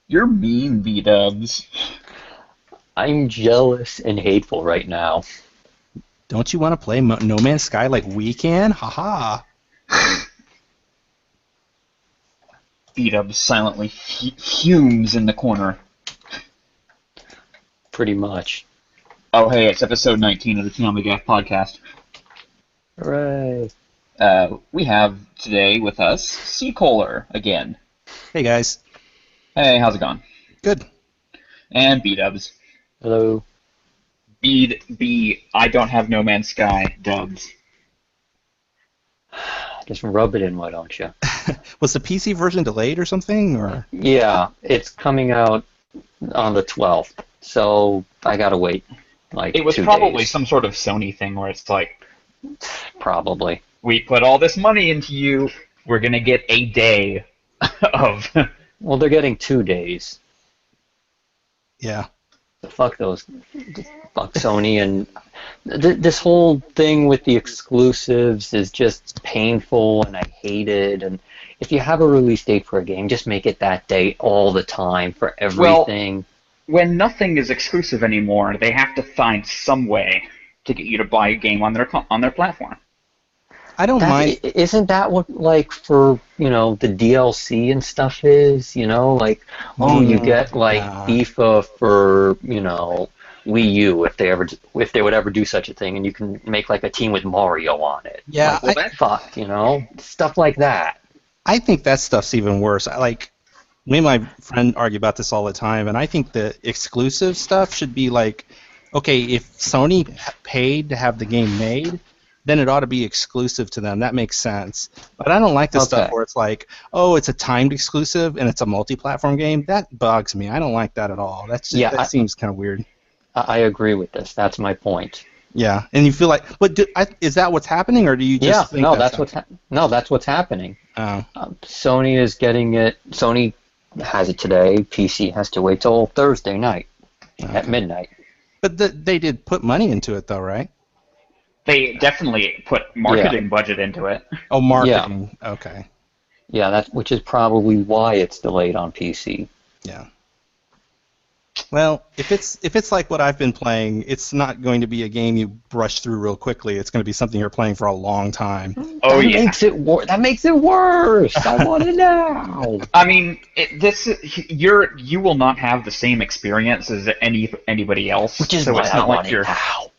You're mean, B-dubs. I'm jealous and hateful right now. Don't you want to play No Man's Sky like we can? Haha. B-dubs silently fumes in the corner. Pretty much. Oh, hey, it's episode 19 of the ToonamiGAF podcast. Hooray. We have today with us C. Kohler again. Hey guys. Hey, how's it going? Good. And B-dubs. Hello. I don't have No Man's Sky dubs. Just rub it in, why don't you? Was the PC version delayed or something? Or Yeah, it's coming out on the 12th, so I gotta wait like 2 days. It was probably some sort of Sony thing where it's like, Probably. we put all this money into you, we're gonna get a day of... Well, they're getting 2 days. yeah. Fuck Sony, and this whole thing with the exclusives is just painful, and I hate it. And if you have a release date for a game, just make it that date all the time for everything. Well, when nothing is exclusive anymore, they have to find some way to get you to buy a game on their platform. I don't mind. Isn't that what, like, for, the DLC and stuff is? Like, you get, like, FIFA for, Wii U if they would ever do such a thing, and you can make, like, a team with Mario on it. Yeah, like, well, fuck, stuff like that. I think that stuff's even worse. Me and my friend argue about this all the time, and I think the exclusive stuff should be like, okay, if Sony paid to have the game made, then it ought to be exclusive to them. That makes sense. But I don't like the stuff where it's like, oh, it's a timed exclusive and it's a multi-platform game. That bugs me. I don't like that at all. That seems kind of weird. I agree with this. That's my point. Yeah, and you feel like, but is that what's happening, or do you just think that's what's happening. Oh. Sony is getting it. Sony has it today. PC has to wait till Thursday night at midnight. But they did put money into it, though, right? They definitely put marketing budget into it. Oh, marketing. Yeah. Okay. Yeah, which is probably why it's delayed on PC. Yeah. Well, if it's like what I've been playing, it's not going to be a game you brush through real quickly. It's going to be something you're playing for a long time. Oh, yeah. That makes it worse. I want it now. I mean, you will not have the same experience as anybody else. Which is why I want it now.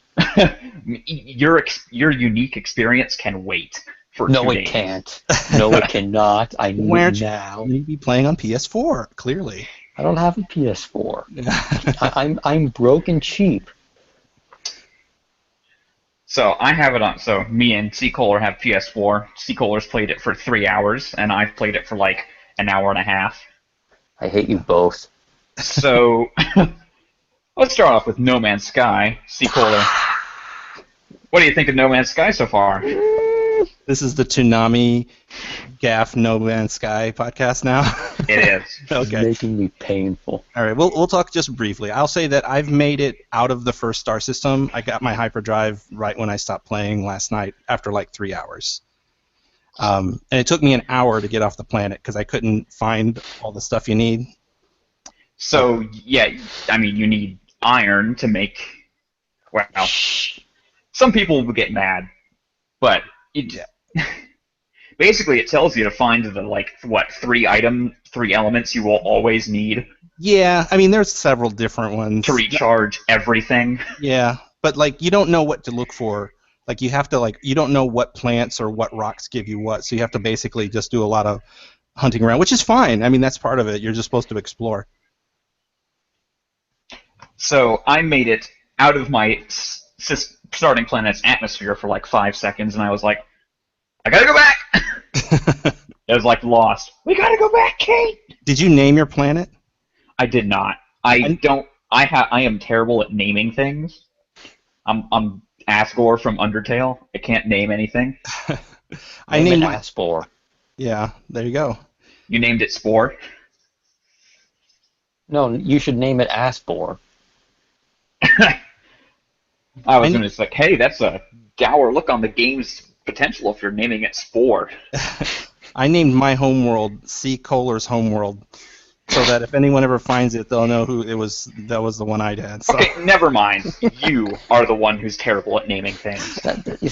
Your unique experience can wait for 2 days. No, it can't. No, it cannot. I need it now. You need to be playing on PS4, clearly. I don't have a PS4. I'm broke and cheap. So I have it on. So me and C. Kohler have PS4. C. Kohler's played it for 3 hours, and I've played it for like an hour and a half. I hate you both. So let's start off with No Man's Sky. C. Kohler, what do you think of No Man's Sky so far? This is the ToonamiGAF No Man's Sky podcast now? It is. Okay. It's making me painful. All right, we'll talk just briefly. I'll say that I've made it out of the first star system. I got my hyperdrive right when I stopped playing last night after like 3 hours. And it took me an hour to get off the planet because I couldn't find all the stuff you need. So, yeah, I mean, you need iron to make... Well, some people will get mad, but... Basically, it tells you to find the, 3 elements you will always need. Yeah, I mean, there's several different ones. To recharge everything. Yeah, but, you don't know what to look for. You have to, you don't know what plants or what rocks give you what, so you have to basically just do a lot of hunting around, which is fine. I mean, that's part of it. You're just supposed to explore. So, I made it out of my starting planet's atmosphere for 5 seconds, and I was like, I gotta go back! It was lost. We gotta go back, Kate! Did you name your planet? I did not. I am terrible at naming things. I'm Asgore from Undertale. I can't name anything. I named it Aspore. Yeah, there you go. You named it Spore? No, you should name it Aspore. I was going to hey, that's a dour look on the game's potential if you're naming it Spore. I named my homeworld C. Kohler's homeworld, so that if anyone ever finds it, they'll know who it was. That was the one I had. So. Okay, never mind. You are the one who's terrible at naming things.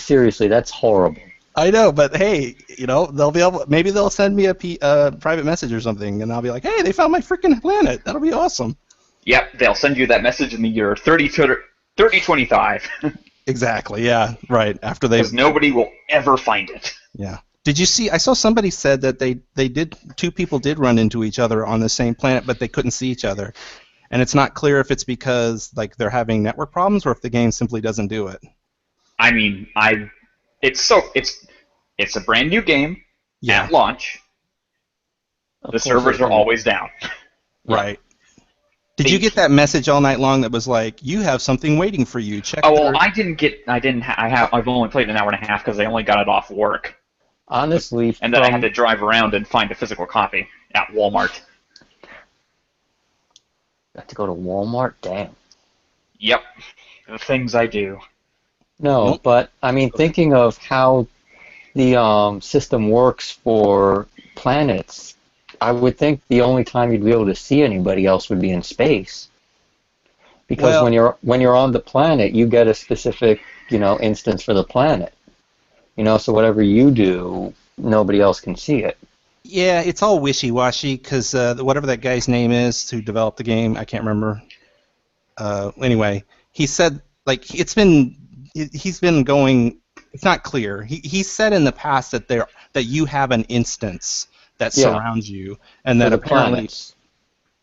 Seriously, that's horrible. I know, but hey, they'll be able. Maybe they'll send me a private message or something, and I'll be like, "Hey, they found my freaking planet. That'll be awesome." Yep, they'll send you that message in the year 3025. Exactly. Yeah. Right. After they. Because nobody will ever find it. Yeah. Did you see? I saw somebody said that two people did run into each other on the same planet, but they couldn't see each other, and it's not clear if it's because like they're having network problems or if the game simply doesn't do it. I mean, it's a brand new game at launch. The servers are always down. Right. Did you get that message all night long that was like, "You have something waiting for you"? Check. Oh well, I've only played an hour and a half because I only got it off work. Honestly, and then I had to drive around and find a physical copy at Walmart. Got to go to Walmart? Damn. Yep, the things I do. No, Nope. but I mean, thinking of how the system works for planets, I would think the only time you'd be able to see anybody else would be in space. Because when you're on the planet, you get a specific, instance for the planet. So whatever you do, nobody else can see it. Yeah, it's all wishy-washy because whatever that guy's name is who developed the game, I can't remember. Anyway, he said like he's been going. It's not clear. He said in the past that you have an instance that surrounds you, and that apparently. Planets.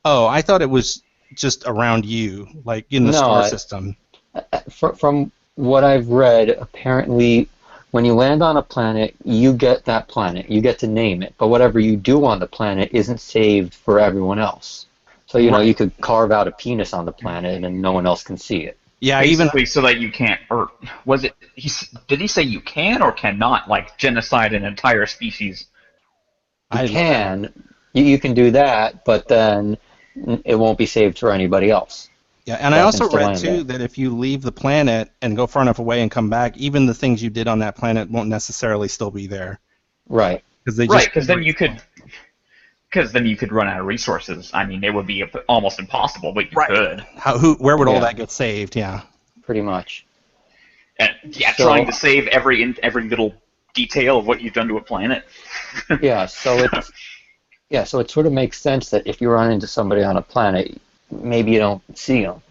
Oh, I thought it was just around you, like in the star system. From what I've read, apparently, when you land on a planet, you get that planet. You get to name it, but whatever you do on the planet isn't saved for everyone else. So you could carve out a penis on the planet, and no one else can see it. Yeah, basically so that you can't, or was it? Did he say you can or cannot like genocide an entire species? You can. You can do that, but then it won't be saved for anybody else. Yeah, and I also read too that if you leave the planet and go far enough away and come back, even the things you did on that planet won't necessarily still be there. Right. Because then you could run out of resources. I mean, it would be almost impossible, but you could. Where would all that get saved? Yeah. Pretty much. And, trying to save every little detail of what you've done to a planet. So it sort of makes sense that if you run into somebody on a planet, maybe you don't see them.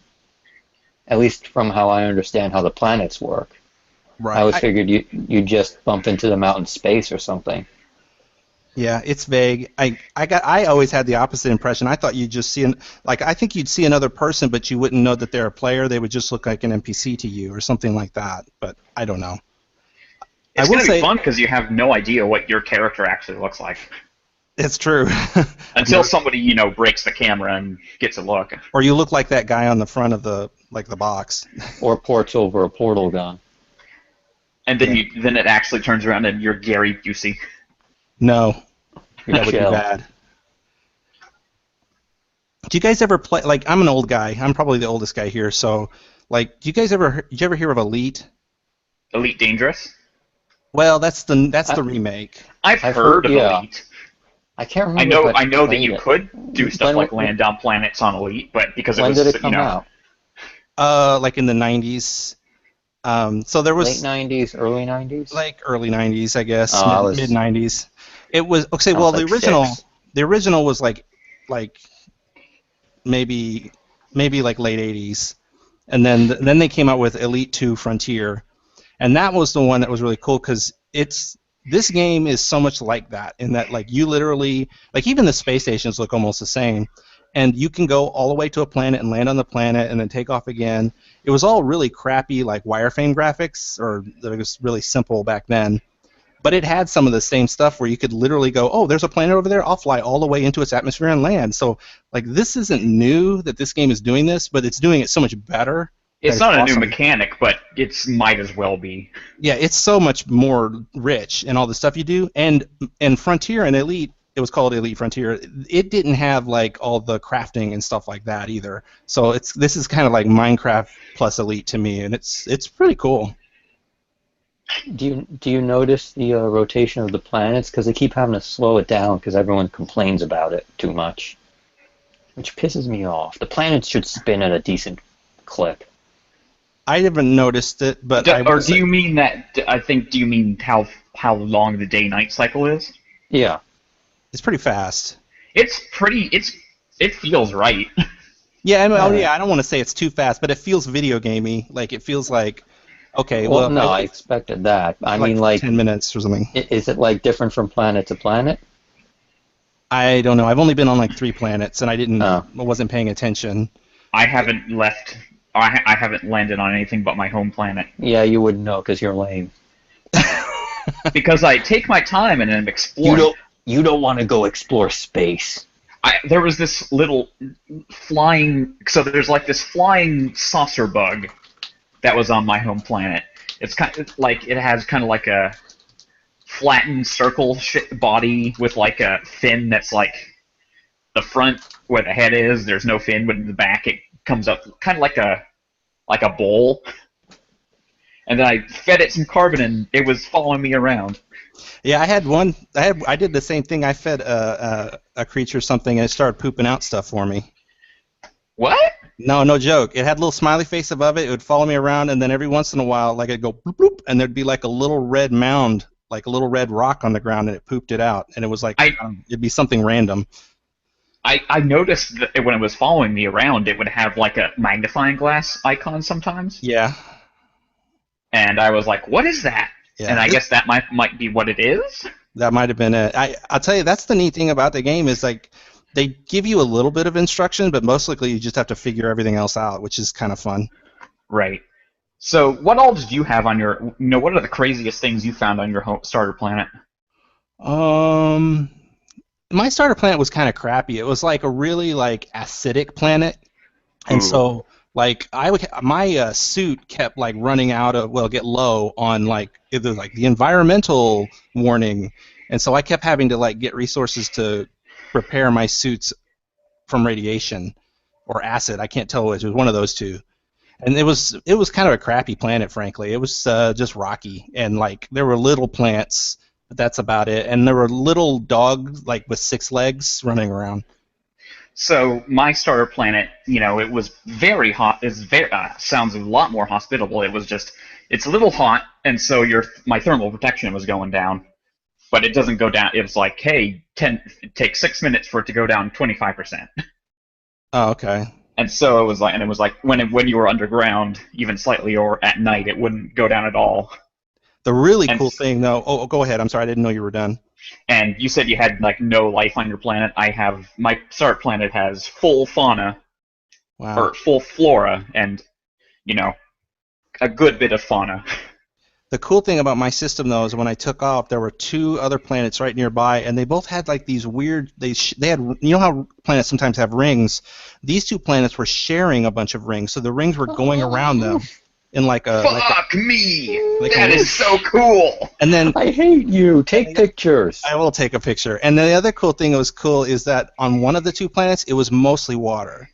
At least from how I understand how the planets work. Right. I always figured you just bump into them out in space or something. Yeah, it's vague. I always had the opposite impression. I thought you'd just see I think you'd see another person, but you wouldn't know that they're a player. They would just look like an NPC to you or something like that. But I don't know. It's going to be fun because you have no idea what your character actually looks like. It's true. Until somebody, breaks the camera and gets a look. Or you look like that guy on the front of the box. Or ports over a portal gun. And then then it actually turns around and you're Gary Busey. No. That would be bad. Do you guys ever play, I'm an old guy. I'm probably the oldest guy here, so, did you ever hear of Elite? Elite Dangerous? Well, that's the remake. I've heard of Elite. I can't remember. I know that you could do stuff like land on planets on Elite, but because it was, when did it come out? Like in the 90s. So there was late 90s, early 90s. Like early 90s, I guess, mid 90s. It was okay. Well, the original was like maybe like late 80s, and then they came out with Elite 2 Frontier, and that was the one that was really cool because this game is so much like that in that you literally even the space stations look almost the same, and you can go all the way to a planet and land on the planet and then take off again. It was all really crappy wireframe graphics, or it was really simple back then. But it had some of the same stuff where you could literally go, oh, there's a planet over there, I'll fly all the way into its atmosphere and land. So, this isn't new that this game is doing this, but it's doing it so much better. It's not a new mechanic, but it might as well be. Yeah, it's so much more rich in all the stuff you do. And Frontier and Elite, it was called Elite Frontier, it didn't have, all the crafting and stuff like that either. So this is kind of like Minecraft plus Elite to me, and it's pretty cool. Do you notice the rotation of the planets? Because they keep having to slow it down because everyone complains about it too much. which pisses me off. The planets should spin at a decent clip. I haven't noticed it, but Do you mean that? Do you mean how long the day-night cycle is? Yeah. it's pretty fast. It feels right. Yeah, Alright. I don't want to say it's too fast, but it feels video gamey. Like it feels like, okay, Well, no, I I expected that. I like mean, like, 10 minutes or something. is it like different from planet to planet? I don't know. I've only been on like 3 planets, and Oh. I wasn't paying attention. I haven't left. I haven't landed on anything but my home planet Yeah, you wouldn't know because you're lame. because I take my time and I'm exploring. You don't want to go explore space. There was this little flying. So there's like this flying saucer bug that was on my home planet. It's kind of like it has kind of like a flattened circle body with like a fin that's like the front where the head is. There's no fin, but in the back it comes up kind of like a bowl. And then I fed it some carbon, and it was following me around. Yeah, I had one. I did the same thing. I fed a creature something, and it started pooping out stuff for me. What? No joke. It had a little smiley face above it. It would follow me around, and then every once in a while, like it'd go bloop bloop, and there'd be like a little red mound, like a little red rock on the ground, and it pooped it out. And it was like it'd be something random. I noticed that when it was following me around, it would have like a magnifying glass icon sometimes. Yeah. And I was like, "What is that?" Yeah. And I guess that might be what it is. That might have been it. I'll tell you, that's the neat thing about the game is like they give you a little bit of instruction, but mostly you just have to figure everything else out, which is kind of fun. Right. So, what all did you have on your? What are the craziest things you found on your starter planet? My starter planet was kind of crappy. It was like a really like acidic planet, and Ooh. so like my suit kept like running out of get low on like either like the environmental warning, and so I kept having to like get resources to repair my suits from radiation or acid. I can't tell which. It was one of those two. And it was kind of a crappy planet, frankly. It was just rocky, and like there were little plants, but that's about it. And there were little dogs like with 6 legs running around. So my starter planet, it was very hot. Sounds a lot more hospitable. It's a little hot, and so my thermal protection was going down, but it doesn't go down. It was like, hey, it takes 6 minutes for it to go down 25%. Oh, okay. And so it was like when you were underground, even slightly, or at night, it wouldn't go down at all. The really cool thing, though. Oh, go ahead. I'm sorry, I didn't know you were done. And you said you had like no life on your planet. My starter planet has full fauna, or full flora, and a good bit of fauna. The cool thing about my system, though, is when I took off, there were 2 other planets right nearby, and they both had like these weird. They had, how planets sometimes have rings. These 2 planets were sharing a bunch of rings, so the rings were going around them in like a. Fuck me! That is so cool. And then I hate you. Take pictures. I will take a picture. And then the other cool thing that was cool is that on one of the 2 planets, it was mostly water.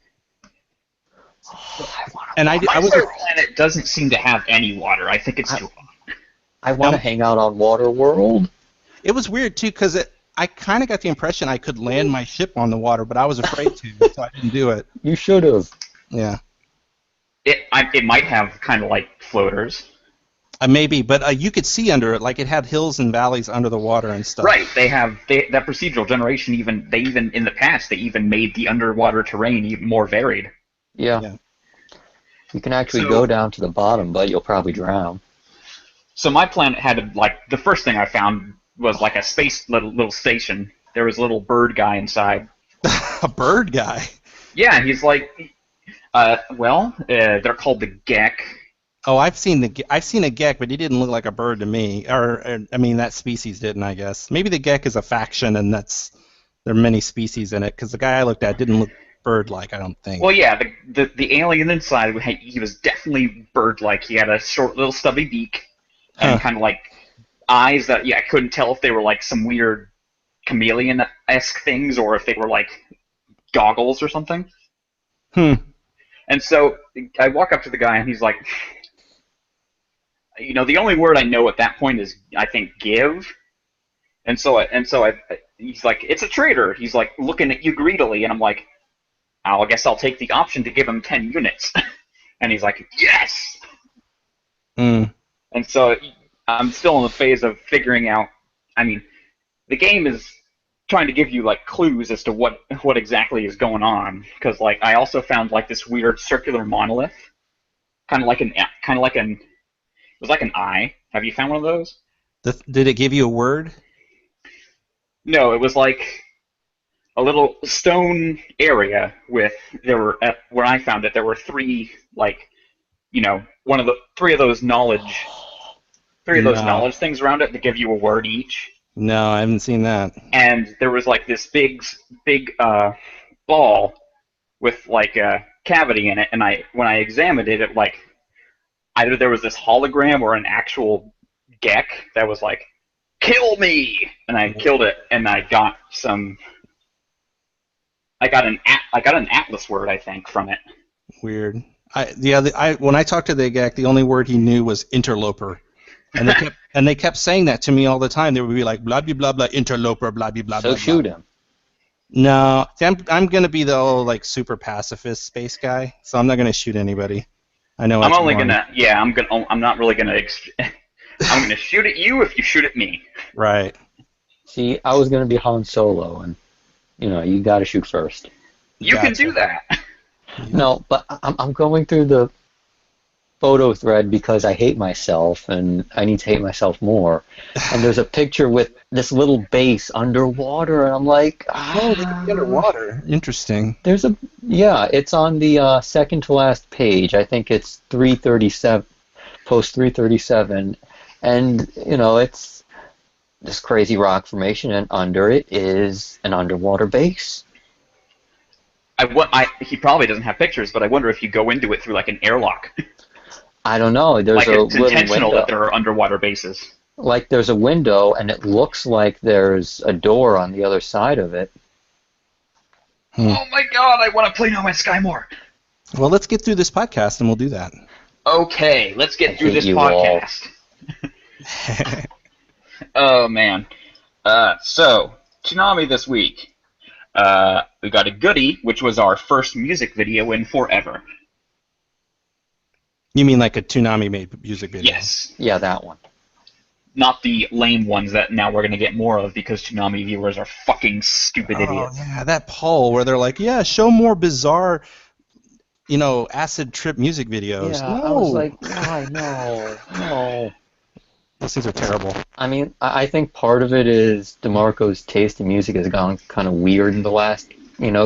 My planet doesn't seem to have any water. I think it's too hot. I want to hang out on Water World. It was weird too because I kind of got the impression I could land my ship on the water, but I was afraid to, so I didn't do it. You should have. Yeah. It might have kind of like floaters. Maybe, but you could see under it, like it had hills and valleys under the water and stuff. Right. That procedural generation even in the past they even made the underwater terrain even more varied. Yeah. You can actually go down to the bottom, but you'll probably drown. So my planet had the first thing I found was like a space little station. There was a little bird guy inside. A bird guy? Yeah, he's like, they're called the Gek. Oh, I've seen a Gek, but he didn't look like a bird to me. Or I mean, that species didn't, I guess. Maybe the Gek is a faction, and there are many species in it. Because the guy I looked at didn't look bird-like, I don't think. Well, yeah, the alien inside, he was definitely bird-like. He had a short little stubby beak. And kind of like eyes that, I couldn't tell if they were like some weird chameleon-esque things or if they were like goggles or something. And so I walk up to the guy and he's like, the only word I know at that point is, I think, give. And so he's like, it's a traitor. He's like looking at you greedily, and I'm like, I guess I'll take the option to give him 10 units. And he's like, yes! Mm. And so I'm still in the phase of figuring out. I mean, the game is trying to give you like clues as to what exactly is going on. Because like I also found like this weird circular monolith, kind of like it was like an eye. Have you found one of those? Did it give you a word? No, it was like a little stone area with where I found it there were three like three of those knowledge No. things around it that give you a word each. No, I haven't seen that. And there was like this big ball with like a cavity in it, and when I examined it, it like either there was this hologram or an actual Gek that was like, "Kill me!" And I killed it, and I got an Atlas word, I think, from it. Weird. When I talked to the GAC, the only word he knew was interloper, and they kept saying that to me all the time. They would be like blah blah blah blah interloper blah blah blah. So blah, shoot blah. him. No, I'm gonna be the old like super pacifist space guy, so I'm not gonna shoot anybody. I know. I'm only gonna. Yeah, I'm not really gonna. I'm gonna shoot at you if you shoot at me. Right. See, I was gonna be Han Solo, and you got to shoot first. You Gotcha. can do that. No, but I'm going through the photo thread because I hate myself, and I need to hate myself more. And there's a picture with this little base underwater, and I'm like, Oh, they can be underwater. Interesting. It's on the second to last page. I think it's 337, post 337, and it's this crazy rock formation, and under it is an underwater base. He probably doesn't have pictures, but I wonder if you go into it through like an airlock. I don't know. There's like a it's little intentional window. that there are underwater bases. Like there's a window, and it looks like there's a door on the other side of it. Oh my god, I want to play No Man's Sky more. Well, let's get through this podcast, and we'll do that. Okay, let's get through this podcast. Oh man. So Toonami this week. We got a goodie, which was our first music video in forever. You mean like a Toonami made music video? Yes. Yeah, that one. Not the lame ones that now we're going to get more of because Toonami viewers are fucking stupid idiots. Yeah, that poll where they're like, yeah, show more bizarre, acid trip music videos. Yeah, No. I was like, why? No. Those things are terrible. I mean, I think part of it is DeMarco's taste in music has gone kind of weird in the last,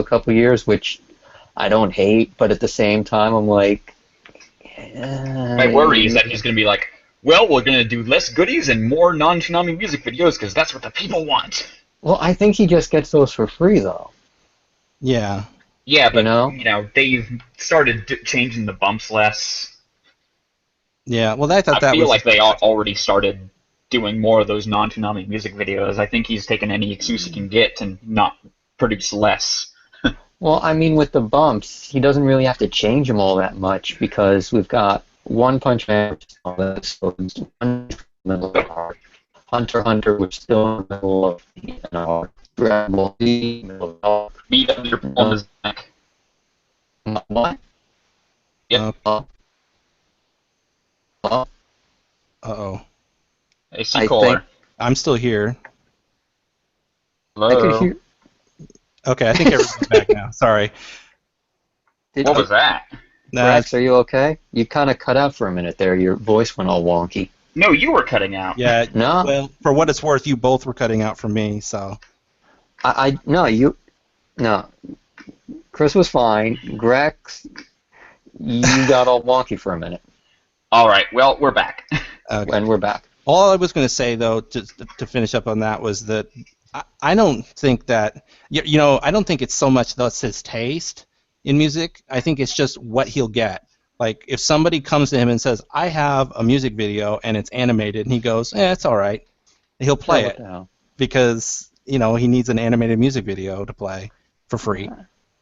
couple years, which I don't hate, but at the same time, I'm like... My worry is that he's going to be like, well, we're going to do less goodies and more non-Toonami music videos because that's what the people want. Well, I think he just gets those for free, though. Yeah. Yeah, but, they've started changing the bumps less. Yeah, well, I thought that was... I feel like they already started doing more of those non-Toonami music videos. I think he's taken any excuse he can get and not produce less. Well, I mean, with the bumps, he doesn't really have to change them all that much because we've got One Punch Man, Hunter x Hunter, which is still in the middle of Dragon Ball Z, middle of Beat up your on his neck. what? Yep. Uh-oh. Hey, C-Core. I'm still here. Hello. I could hear... Okay, I think everyone's back now. Sorry. What was that? Rex, are you okay? You kind of cut out for a minute there. Your voice went all wonky. No, you were cutting out. Yeah. No. Well, for what it's worth, you both were cutting out for me, so... No. Chris was fine. Grex, you got all wonky for a minute. All right, well, we're back. Okay. And we're back. All I was going to say, though, to finish up on that, was that I don't think that... I don't think it's so much that's his taste in music. I think it's just what he'll get. Like, if somebody comes to him and says, I have a music video and it's animated, and he goes, it's all right, he'll play it. Because, he needs an animated music video to play for free.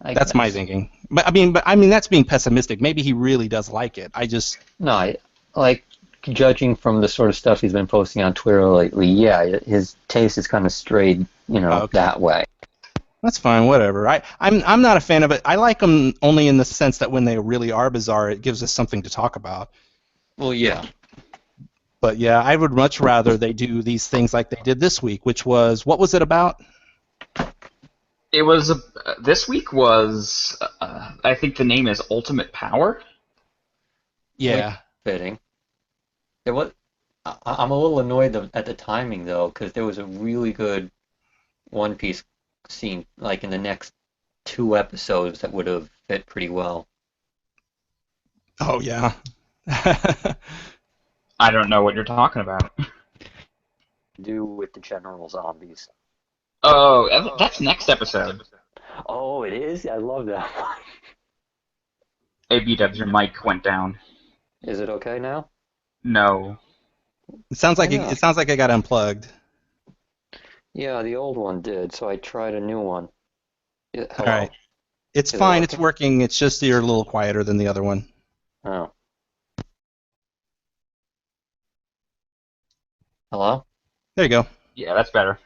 That's my thinking. But I mean, that's being pessimistic. Maybe he really does like it. No, judging from the sort of stuff he's been posting on Twitter lately, yeah, his taste is kind of strayed, that way. That's fine, whatever. I'm not a fan of it. I like them only in the sense that when they really are bizarre, it gives us something to talk about. Well, yeah. But yeah, I would much rather they do these things like they did this week, which was, what was it about? It was this week was I think the name is Ultimate Power. Yeah. Fitting. It was. I'm a little annoyed at the timing though, because there was a really good One Piece scene, like in the next 2 episodes, that would have fit pretty well. Oh yeah. I don't know what you're talking about. Do with the general zombies. Oh, that's next episode. Oh, it is? I love that one. Hey, B-Dubs, your mic went down. Is it okay now? No. It sounds like Yeah. it sounds like I got unplugged. Yeah, the old one did, so I tried a new one. All Hello? right. It's Is it fine. It's working? working. It's just you're a little quieter than the other one. Oh. Hello? There you go. Yeah, that's better.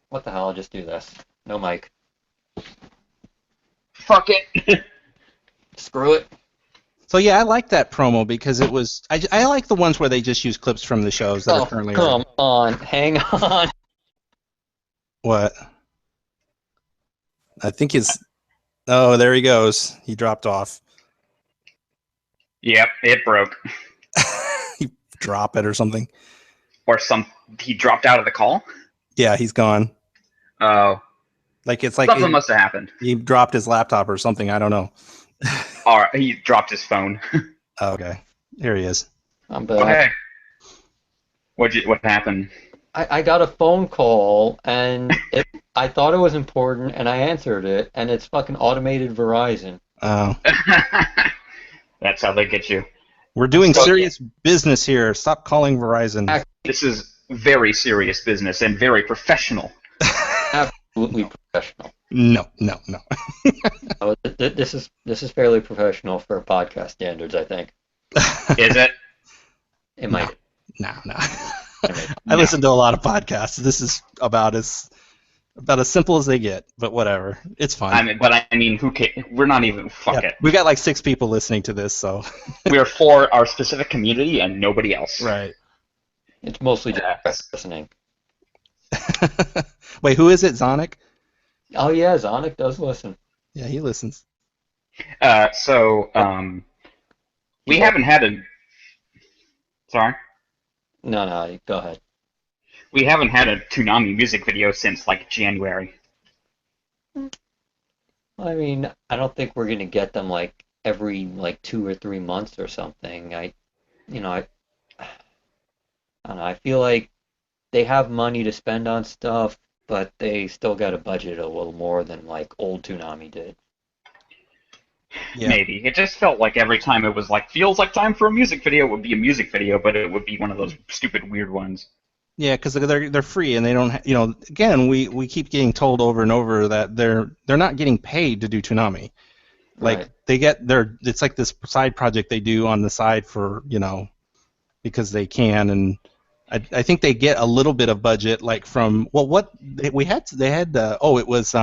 What the hell? I'll just do this. No mic. Fuck it. Screw it. So yeah, I like that promo because it was. I like the ones where they just use clips from the shows that are Oh, currently. come on. Hang on. What? I think it's. Oh, there he goes. He dropped off. Yep, it broke. He drop it or something. Or he dropped out of the call. Yeah, he's gone. Oh, Like it's like something must have happened. he dropped his laptop or something. I don't know. Or he dropped his phone. Oh, okay, here he is. I'm back. Okay. What happened? I got a phone call, and I thought it was important, and I answered it, and it's fucking automated Verizon. Oh, That's how they get you. we're doing So- serious business here. Stop calling Verizon. This is very serious business and very professional. Absolutely professional. No. Oh, this is fairly professional for podcast standards, I think. Is it? It might. No. It might. I listen to a lot of podcasts. This is about as simple as they get. But whatever, it's fine. I mean, who cares? We're not even. Fuck it. We got like 6 people listening to this, so. We're for our specific community and nobody else. Right. It's mostly just Yes. listening. Wait, who is it? Zonic? Oh yeah, Zonic does listen. Yeah, he listens. We haven't had a. Sorry. No, go ahead. We haven't had a Toonami music video since like January. I mean, I don't think we're gonna get them like every 2 or 3 months or something. I don't know. I feel like they have money to spend on stuff, but they still got to budget a little more than like old Toonami did. Yeah. Maybe. It just felt like every time it was like, feels like time for a music video, it would be a music video, but it would be one of those stupid weird ones. Yeah, because they're free and they don't. Again, we keep getting told over and over that they're not getting paid to do Toonami. Like Right. they get it's like this side project they do on the side for because they can, and I think they get a little bit of budget like from it was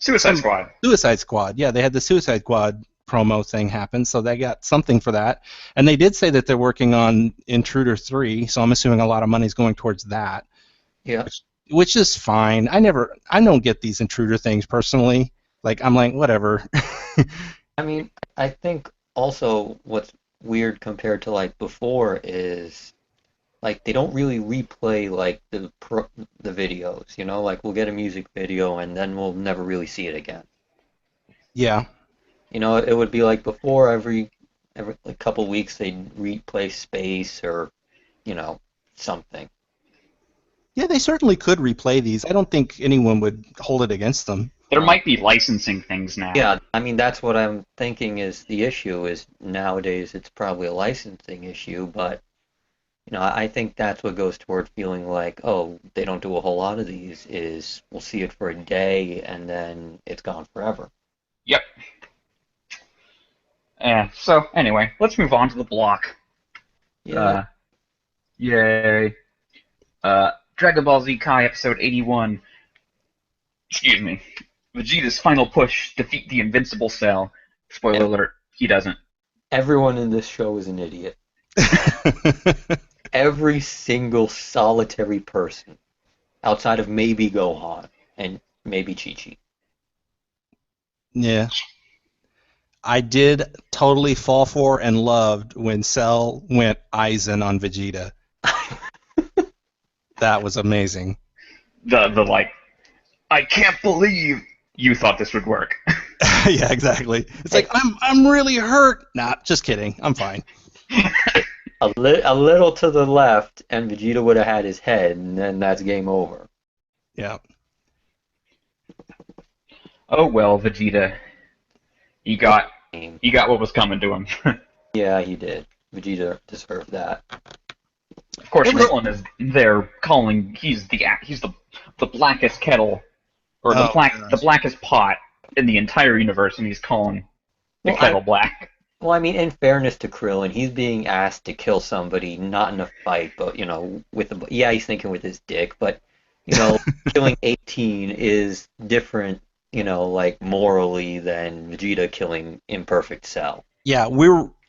Suicide Squad. Suicide Squad. Yeah, they had the Suicide Squad promo thing happen, so they got something for that. And they did say that they're working on Intruder 3, so I'm assuming a lot of money's going towards that. Yeah. Which is fine. I don't get these Intruder things personally. Like I'm like whatever. I mean, I think also what's weird compared to like before is like they don't really replay like the videos, like we'll get a music video and then we'll never really see it again. Yeah. It would be like before every like, couple weeks they'd replay Space or something. Yeah, they certainly could replay these. I don't think anyone would hold it against them. There might be licensing things now. Yeah, I mean that's what I'm thinking is the issue is nowadays it's probably a licensing issue, but I think that's what goes toward feeling like, oh, they don't do a whole lot of these, is we'll see it for a day and then it's gone forever. Yep. So, anyway, let's move on to the block. Yeah. Yay. Dragon Ball Z Kai episode 81. excuse me, Vegeta's final push defeat the invincible Cell. Spoiler alert, he doesn't. Everyone in this show is an idiot. Every single solitary person, outside of maybe Gohan and maybe Chi-Chi. Yeah. I did totally fall for and loved when Cell went Aizen on Vegeta. That was amazing. The like, I can't believe you thought this would work. Yeah, exactly. It's like I'm really hurt. Nah, just kidding. I'm fine. A little to the left, and Vegeta would have had his head, and then that's game over. Yeah. Oh well, Vegeta. He got what was coming to him. Yeah, he did. Vegeta deserved that. Of course, Krillin is there calling. He's the blackest kettle, or the blackest pot in the entire universe, and he's calling the kettle black. Well, I mean, in fairness to Krillin, he's being asked to kill somebody, not in a fight, but he's thinking with his dick, but killing 18 is different, like morally than Vegeta killing imperfect Cell. Yeah,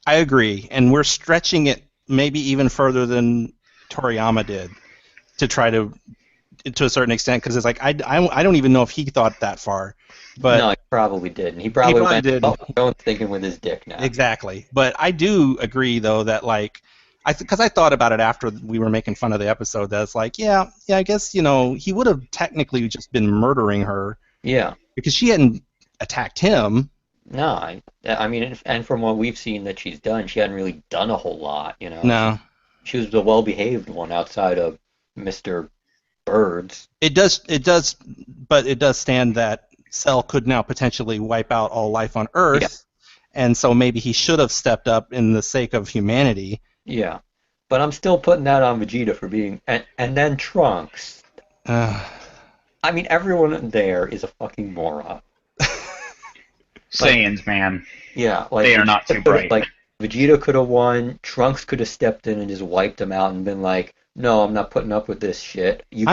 I agree, and we're stretching it maybe even further than Toriyama did to try to a certain extent, because it's like I don't even know if he thought that far. But no, he probably didn't. He probably went, didn't. Going thinking with his dick now. Exactly. But I do agree, though, that, like, because I thought about it after we were making fun of the episode, that it's like, yeah, I guess, he would have technically just been murdering her. Yeah. Because she hadn't attacked him. No, I mean, and from what we've seen that she's done, she hadn't really done a whole lot, No. She was the well-behaved one outside of Mr. Birds. It does, but it does stand that Cell could now potentially wipe out all life on Earth, yeah. And so maybe he should have stepped up in the sake of humanity. Yeah, but I'm still putting that on Vegeta for being, and then Trunks. I mean, everyone there is a fucking moron. Saiyans, man. Yeah, like they are not too bright. Like Vegeta could have won. Trunks could have stepped in and just wiped him out and been like, "No, I'm not putting up with this shit." You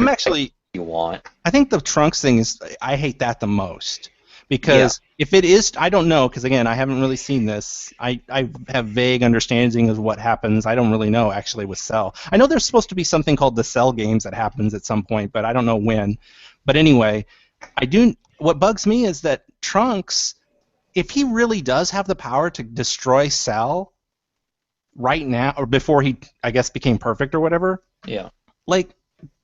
want. I think the Trunks thing is, I hate that the most, because if it is, I don't know, because again, I haven't really seen this. I have vague understanding of what happens. I don't really know actually with Cell. I know there's supposed to be something called the Cell games that happens at some point, but I don't know when. But anyway, what bugs me is that Trunks, if he really does have the power to destroy Cell right now, or before he, I guess, became perfect or whatever. Yeah. Like,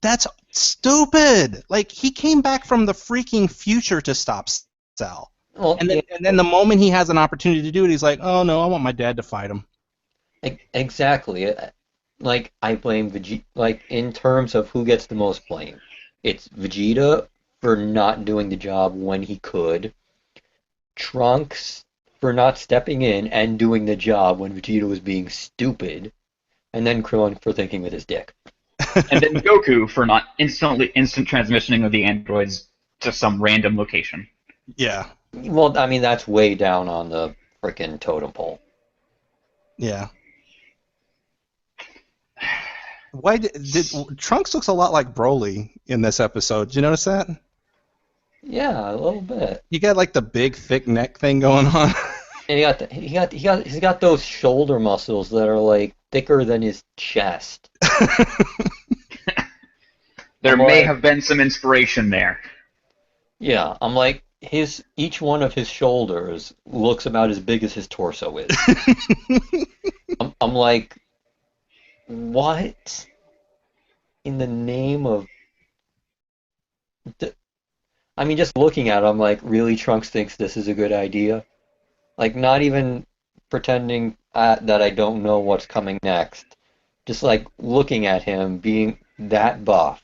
that's stupid. Like, he came back from the freaking future to stop Cell. Well, and then the moment he has an opportunity to do it, he's like, oh no, I want my dad to fight him. Exactly. Like, I blame Vegeta, like, in terms of who gets the most blame. It's Vegeta for not doing the job when he could. Trunks for not stepping in and doing the job when Vegeta was being stupid. And then Krillin for thinking with his dick. And then Goku for not instant transmissioning of the androids to some random location. Yeah. Well, I mean, that's way down on the frickin' totem pole. Yeah. Why did Trunks looks a lot like Broly in this episode? Did you notice that? Yeah, a little bit. You got like the big thick neck thing going on. And he's got those shoulder muscles that are like thicker than his chest. There may have been some inspiration there. Yeah, I'm like, each one of his shoulders looks about as big as his torso is. I'm like, what in the name of... I mean, just looking at it, I'm like, really, Trunks thinks this is a good idea? Like, not even pretending that I don't know what's coming next. Just like looking at him being that buff.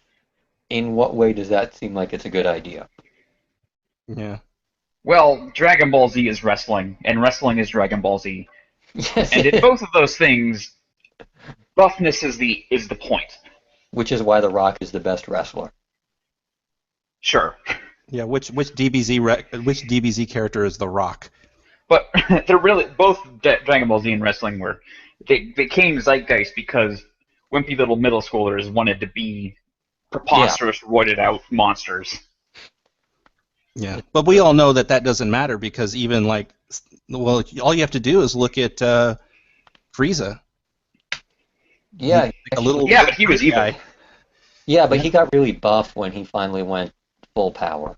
In what way does that seem like it's a good idea? Yeah. Well, Dragon Ball Z is wrestling, and wrestling is Dragon Ball Z. Yes. And in both of those things, buffness is the point. Which is why The Rock is the best wrestler. Sure. Yeah, which DBZ character is The Rock? But they're really both Dragon Ball Z and wrestling they became zeitgeist because wimpy little middle schoolers wanted to be preposterous, roided out monsters. Yeah, but we all know that doesn't matter because even like, well, all you have to do is look at Frieza. Yeah, He's like a little Yeah, but he was green evil. guy. yeah, but he got really buff when he finally went full power.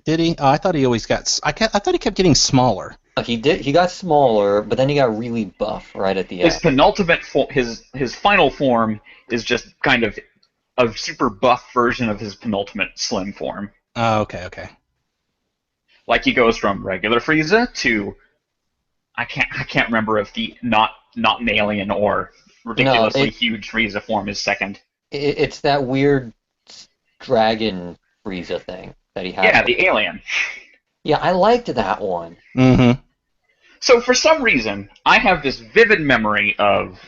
Did he? Oh, I thought he always got. I thought he kept getting smaller. He did. He got smaller, but then he got really buff right at the His end. penultimate, his final form is just kind of a super buff version of his penultimate slim form. Oh, okay. Like he goes from regular Frieza to I can't remember if the not an alien or ridiculously huge Frieza form is second. It's that weird dragon Frieza thing that he had. Yeah, the alien. Yeah, I liked that one. Mm-hmm. So for some reason, I have this vivid memory of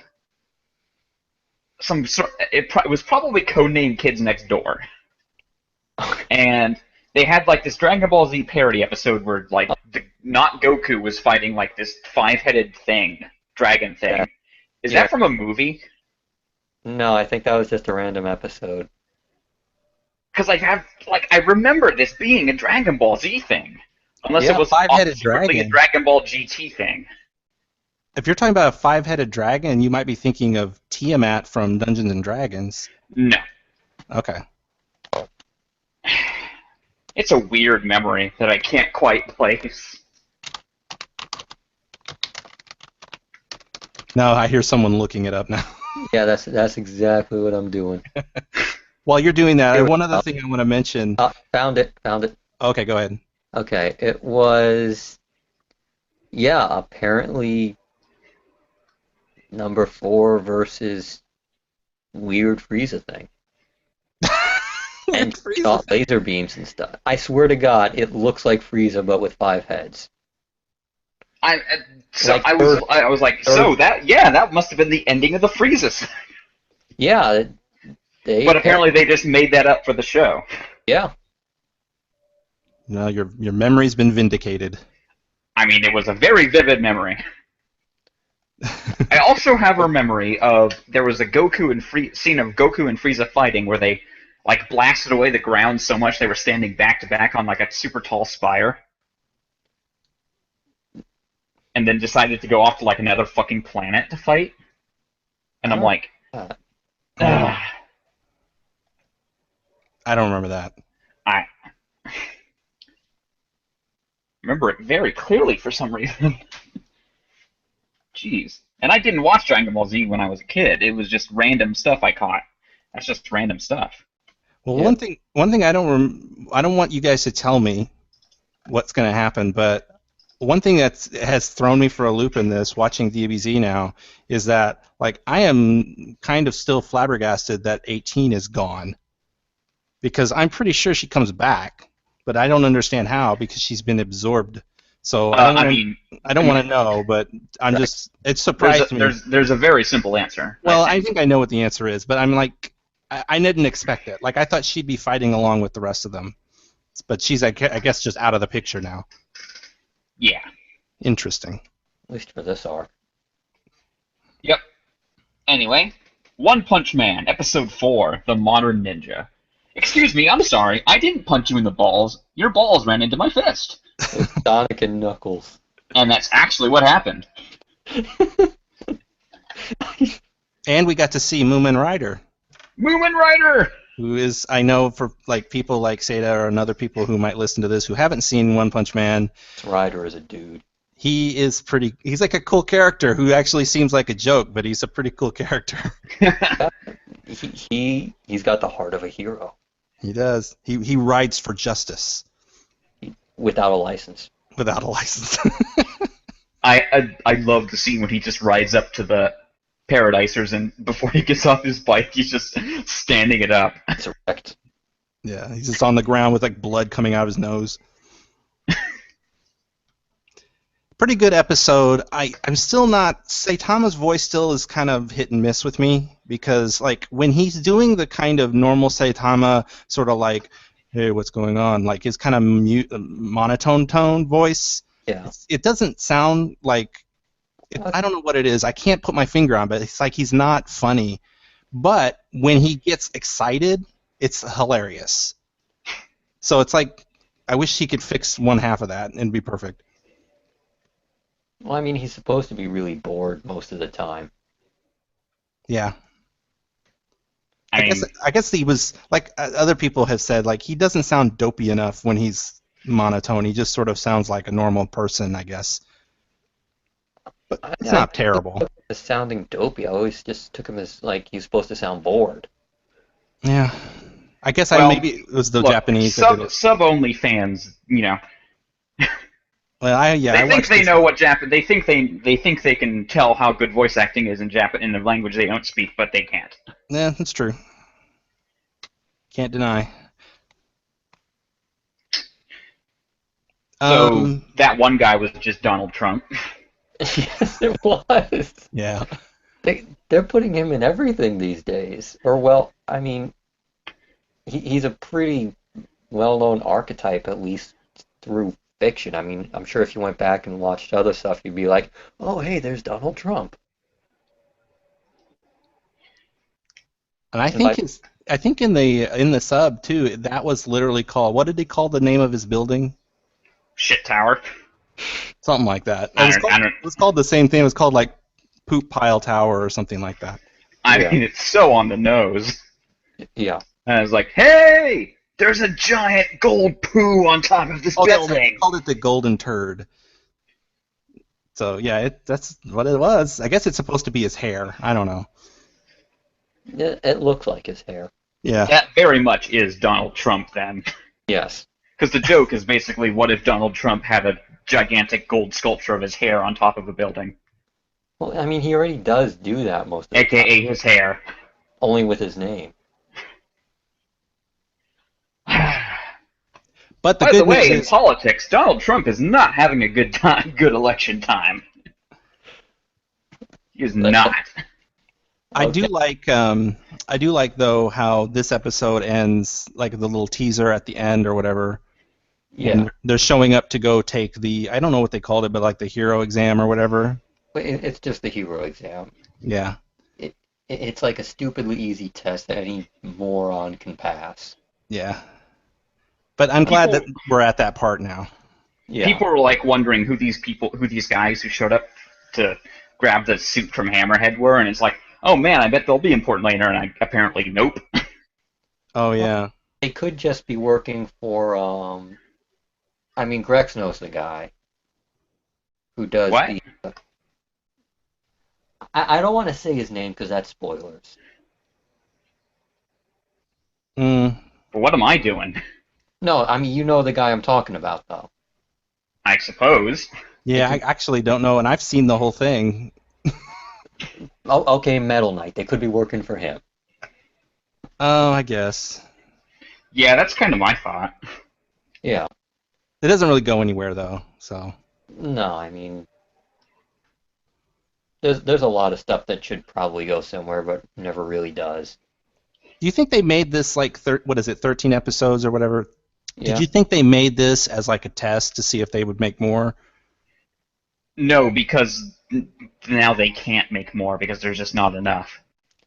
some sort. It was probably codenamed Kids Next Door, and they had like this Dragon Ball Z parody episode where like not Goku was fighting like this 5-headed dragon thing. Yeah. Is that from a movie? No, I think that was just a random episode. Because I remember this being a Dragon Ball Z thing, unless Yeah, it was five-headed secretly a dragon. Dragon Ball GT thing. If you're talking about a 5-headed dragon, you might be thinking of Tiamat from Dungeons and Dragons. No. Okay. It's a weird memory that I can't quite place. No, I hear someone looking it up now. Yeah, that's exactly what I'm doing. While you're doing that, one other thing I want to mention. Found it. Okay, go ahead. Okay, it was, yeah, apparently number 4 versus weird Frieza thing. And shot laser beams and stuff. I swear to God, it looks like Frieza, but with 5 heads. I was like, third- that must have been the ending of the Frieza. Yeah, But apparently they just made that up for the show. Yeah. No, your memory's been vindicated. I mean, it was a very vivid memory. I also have a memory of there was a scene of Goku and Frieza fighting where they like blasted away the ground so much they were standing back to back on like a super tall spire. And then decided to go off to like another fucking planet to fight. And I'm like, I don't remember that. I remember it very clearly for some reason. Jeez. And I didn't watch Dragon Ball Z when I was a kid. It was just random stuff I caught. That's just random stuff. Well, Yeah. one thing I don't want you guys to tell me what's going to happen, but one thing that has thrown me for a loop in this, watching DBZ now, is that like I am kind of still flabbergasted that 18 is gone, because I'm pretty sure she comes back, but I don't understand how because she's been absorbed. So I don't want to know, but I'm just it surprised me. There's a very simple answer. Well, I think I know what the answer is, but I'm like I didn't expect it. Like I thought she'd be fighting along with the rest of them, but she's I guess just out of the picture now. Yeah. Interesting. At least for this arc. Yep. Anyway, One Punch Man, Episode 4, The Modern Ninja. Excuse me, I'm sorry. I didn't punch you in the balls. Your balls ran into my fist. Sonic and Knuckles. And that's actually what happened. And we got to see Moomin Rider, Moomin Rider! who is, I know for like people like Seda and other people who might listen to this who haven't seen One Punch Man, Ryder is a dude. he's like a cool character who actually seems like a joke, but he's a pretty cool character. He's got the heart of a hero. He does. He rides for justice Without a license. without a license. I love the scene when he just rides up to the Paradisers and before he gets off his bike, he's just standing it up. It's erect. Yeah, he's just on the ground with like blood coming out of his nose. Pretty good episode. I'm still not. Saitama's voice still is kind of hit and miss with me because like when he's doing the kind of normal Saitama sort of like, hey, what's going on? Like his kind of monotone tone voice. Yeah. It doesn't sound like. I don't know what it is. I can't put my finger on, but it's like he's not funny. But when he gets excited, it's hilarious. So it's like I wish he could fix one half of that and be perfect. Well, I mean, he's supposed to be really bored most of the time. Yeah. I mean, I guess he was like other people have said, like he doesn't sound dopey enough when he's monotone. He just sort of sounds like a normal person, I guess. But it's not terrible. As sounding dopey, I always just took him as like he's supposed to sound bored. Yeah. I guess well, maybe it was the look, Japanese that did it. sub only fans, Well, I they think watched they this know one. what they think they can tell how good voice acting is in in a language they don't speak, but they can't. Yeah, that's true. Can't deny. So that one guy was just Donald Trump. Yes, it was. Yeah. They're putting him in everything these days. Or well, I mean, he's a pretty well-known archetype, at least through fiction. I mean, I'm sure if you went back and watched other stuff, you'd be like, oh, hey, there's Donald Trump. And I think in the sub too, that was literally called, what did they call the name of his building? Shit Tower. Something like that. I It don't. was called the same thing. It was called like Poop Pile Tower or something like that. I Yeah. mean, it's so on the nose. Yeah. And I was like, hey, there's a giant gold poo on top of this Oh, that's it. They building. called it the Golden Turd. So yeah, that's what it was. I guess it's supposed to be his hair. I don't know. It looks like his hair. Yeah. That very much is Donald Trump then. Yes. Because the joke is basically, what if Donald Trump had a gigantic gold sculpture of his hair on top of a building? Well, I mean, he already does do that most of the time, AKA his hair. only with his name. But the By the good way, news in is, politics, Donald Trump is not having a good time, good election time. He is not. I Okay. do like though how this episode ends, like the little teaser at the end or whatever. Yeah. And they're showing up to go take the, I don't know what they called it, but like the hero exam or whatever. But it's just the hero exam. Yeah. It's like a stupidly easy test that any moron can pass. Yeah. But I'm glad that we're at that part now. Yeah. People were like wondering who these guys who showed up to grab the suit from Hammerhead were, and it's like, oh man, I bet they'll be important later, and apparently, nope. Oh yeah. They could just be working for, I mean, Grex knows the guy who does What? the... I don't want to say his name because that's spoilers. Mm. But what am I doing? No, I mean, you know the guy I'm talking about, though. I suppose. Yeah, I actually don't know, and I've seen the whole thing. Oh, okay, Metal Knight. They could be working for him. Oh, I guess. Yeah, that's kind of my thought. Yeah. It doesn't really go anywhere though, so. No, I mean, there's a lot of stuff that should probably go somewhere, but never really does. Do you think they made this like 13 episodes or whatever? Yeah. Did you think they made this as like a test to see if they would make more? No, because now they can't make more because there's just not enough.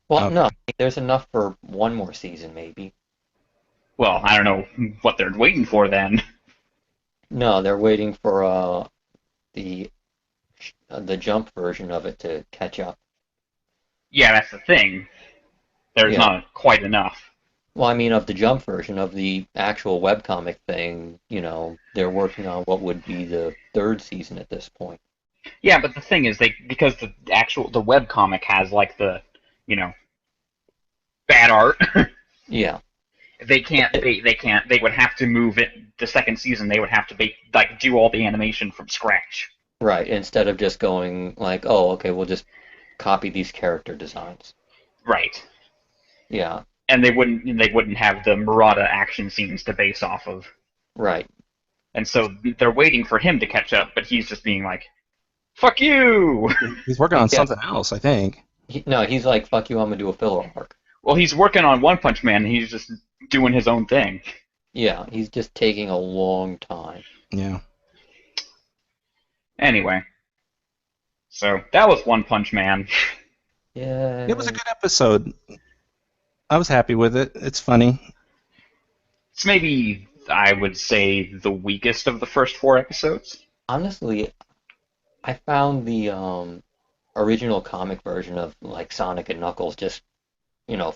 Well, Okay. no, there's enough for one more season, maybe. Well, I don't know what they're waiting for then. No, they're waiting for the jump version of it to catch up. Yeah, that's the thing. There's Yeah. not quite enough. Well, I mean, of the jump version of the actual webcomic thing, you know, they're working on what would be the third season at this point. Yeah, but the thing is, because the webcomic has like the, bad art. Yeah. They can't. They would have to move it. The second season, they would have to do all the animation from scratch. Right, instead of just going like, oh, okay, we'll just copy these character designs. Right. Yeah, And they wouldn't have the Murata action scenes to base off of. right. And so they're waiting for him to catch up, but he's just being like, "Fuck you." He's working on Yeah. something else, I think. No, he's like, fuck you, I'm gonna do a filler arc. Well, he's working on One Punch Man, and he's just doing his own thing. Yeah, he's just taking a long time. Yeah. Anyway, so that was One Punch Man. Yeah. It was a good episode. I was happy with it. It's funny. It's maybe I would say, the weakest of the first 4 episodes. Honestly, I found the original comic version of like Sonic and Knuckles just,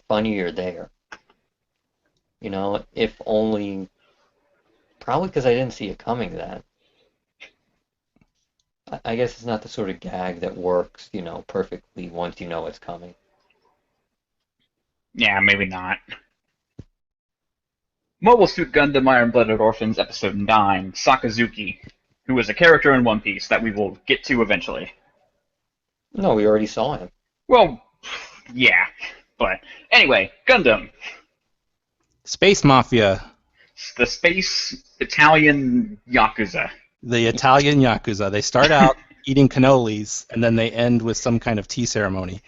funnier there. If only probably because I didn't see it coming then. I guess it's not the sort of gag that works, perfectly once you know it's coming. Yeah, maybe not. Mobile Suit Gundam Iron Blooded Orphans Episode 9, Sakazuki, who is a character in One Piece that we will get to eventually. No, we already saw him. Well, yeah, but anyway, Gundam, Space Mafia, the space Italian Yakuza. the Italian Yakuza. They start out eating cannolis, and then they end with some kind of tea ceremony.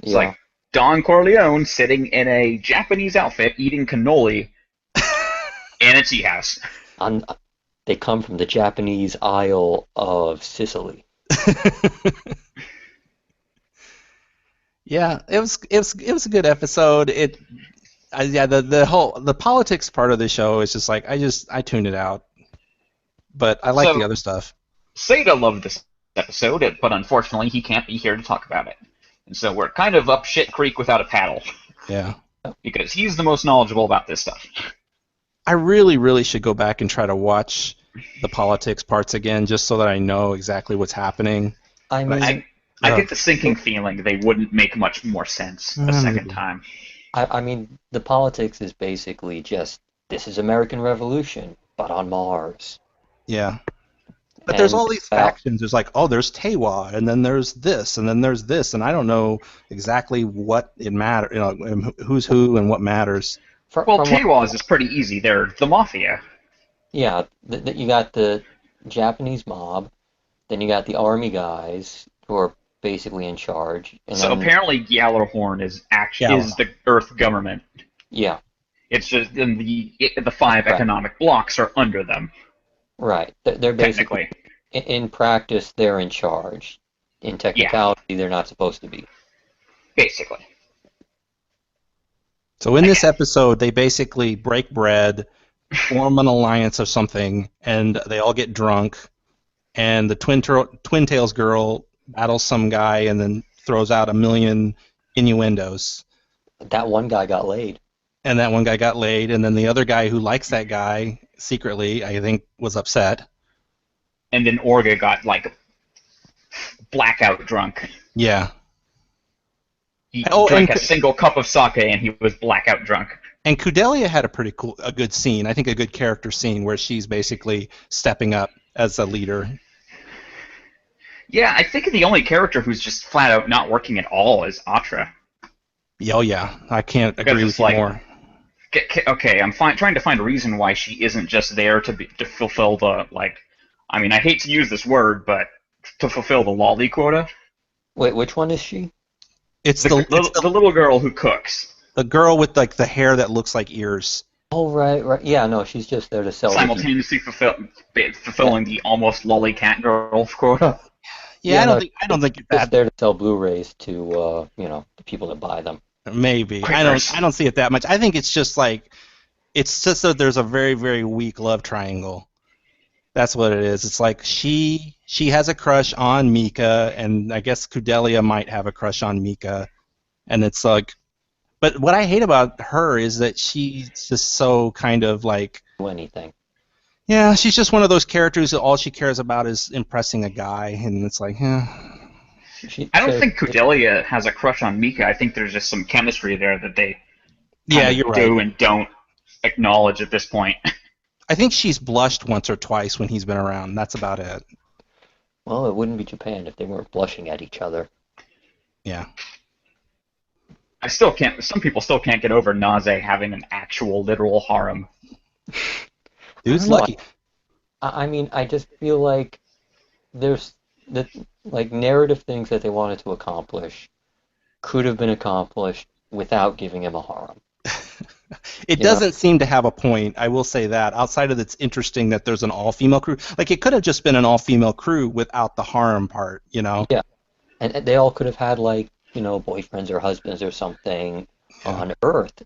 It's like Don Corleone sitting in a Japanese outfit eating cannoli in a tea house. They come from the Japanese Isle of Sicily. Yeah, it was a good episode. The politics part of the show is just like I tuned it out, but I like the other stuff. Seda loved this episode, but unfortunately he can't be here to talk about it, and so we're kind of up shit creek without a paddle. Yeah, because he's the most knowledgeable about this stuff. I really, really should go back and try to watch the politics parts again, just so that I know exactly what's happening. I get the sinking feeling they wouldn't make much more sense a second time. I mean, the politics is basically just, this is American Revolution, but on Mars. Yeah. But there's all these factions. There's like, there's Tewa, and then there's this, and then there's this, and I don't know exactly what it matters, who's who and what matters. Tewas is pretty easy. They're the mafia. Yeah, you got the Japanese mob, then you got the army guys who are basically in charge. And so apparently Gjallarhorn is the Earth government. Yeah. It's just the 5 economic blocks are under them. Right. They're basically, in practice, they're in charge. In technicality, they're not supposed to be. Basically. So in this episode, they basically break bread, form an alliance or something, and they all get drunk, and the Twin Tails girl battles some guy and then throws out a million innuendos. That one guy got laid. And that one guy got laid, and then the other guy who likes that guy secretly, I think, was upset. And then Orga got, blackout drunk. Yeah. He drank a single cup of sake, and he was blackout drunk. And Kudelia had a good scene, I think a good character scene, where she's basically stepping up as a leader. Yeah, I think the only character who's just flat out not working at all is Atra. Oh yeah, I can't agree with you more. Okay, I'm trying to find a reason why she isn't just there to fulfill the, I hate to use this word, but to fulfill the lolly quota. Wait, which one is she? It's the little girl who cooks. The girl with the hair that looks like ears. Oh right. Yeah, no, she's just there to sell. Simultaneously fulfilling the almost lolly cat girl quota. Yeah, I don't think it's there to sell Blu-rays to the people that buy them. Maybe I don't see it that much. I think it's just that there's a very, very weak love triangle. That's what it is. It's like she has a crush on Mika, and I guess Kudelia might have a crush on Mika, and it's like, but what I hate about her is that she's just so kind of like do anything. Yeah, she's just one of those characters that all she cares about is impressing a guy, and it's like, I don't think Kudelia has a crush on Mika. I think there's just some chemistry there that they do and don't acknowledge at this point. I think she's blushed once or twice when he's been around. That's about it. Well, it wouldn't be Japan if they weren't blushing at each other. Yeah. Some people still can't get over Naze having an actual literal harem. Dude's lucky. I just feel like there's narrative things that they wanted to accomplish could have been accomplished without giving him a harem. It doesn't seem to have a point, I will say that, outside of it's interesting that there's an all-female crew. It could have just been an all-female crew without the harem part, Yeah. And they all could have had, boyfriends or husbands or something on Earth.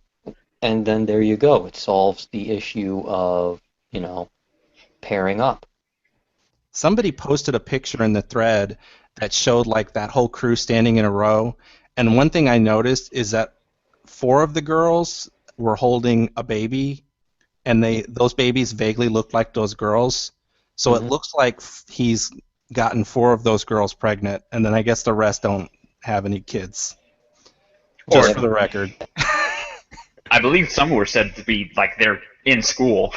and then there you go. It solves the issue of, pairing up. Somebody posted a picture in the thread that showed like that whole crew standing in a row, and one thing I noticed is that 4 of the girls were holding a baby, and those babies vaguely looked like those girls. So it Mhm. looks like he's gotten 4 of those girls pregnant, and then I guess the rest don't have any kids. Just Or for the record. I believe some were said to be like they're in school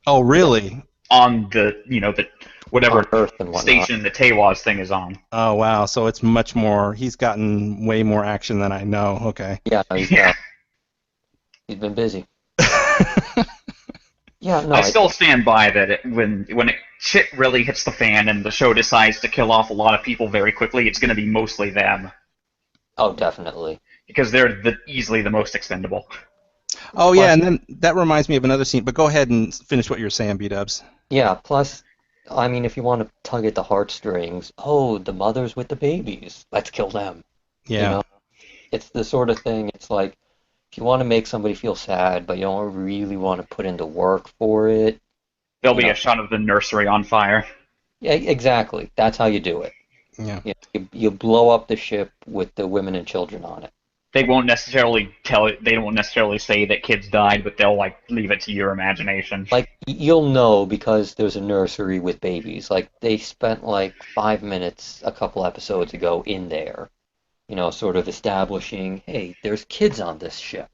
Oh, really? on the the whatever On Earth and whatnot. station the Tewaz thing is on. Oh, wow. So it's much more. He's gotten way more action than I know. Okay. Yeah, no, Yeah. he's been busy. Yeah, no, I still stand by that when shit really hits the fan and the show decides to kill off a lot of people very quickly, it's going to be mostly them oh, definitely. because they're easily the most expendable. Oh, Plus, yeah, and then that reminds me of another scene. But go ahead and finish what you're saying, B-dubs. yeah, plus, I mean, if you want to tug at the heartstrings, oh, the mothers with the babies, let's kill them. You Yeah. know, it's the sort of thing. It's like if you want to make somebody feel sad, but you don't really want to put in the work for it. There'll You be know, a shot of the nursery on fire. yeah, exactly. That's how you do it. Yeah. You blow up the ship with the women and children on it. They won't necessarily tell it. They won't necessarily say that kids died, but they'll like leave it to your imagination. Like you'll know because there's a nursery with babies. Like they spent like 5 minutes a couple episodes ago in there, sort of establishing, hey, there's kids on this ship.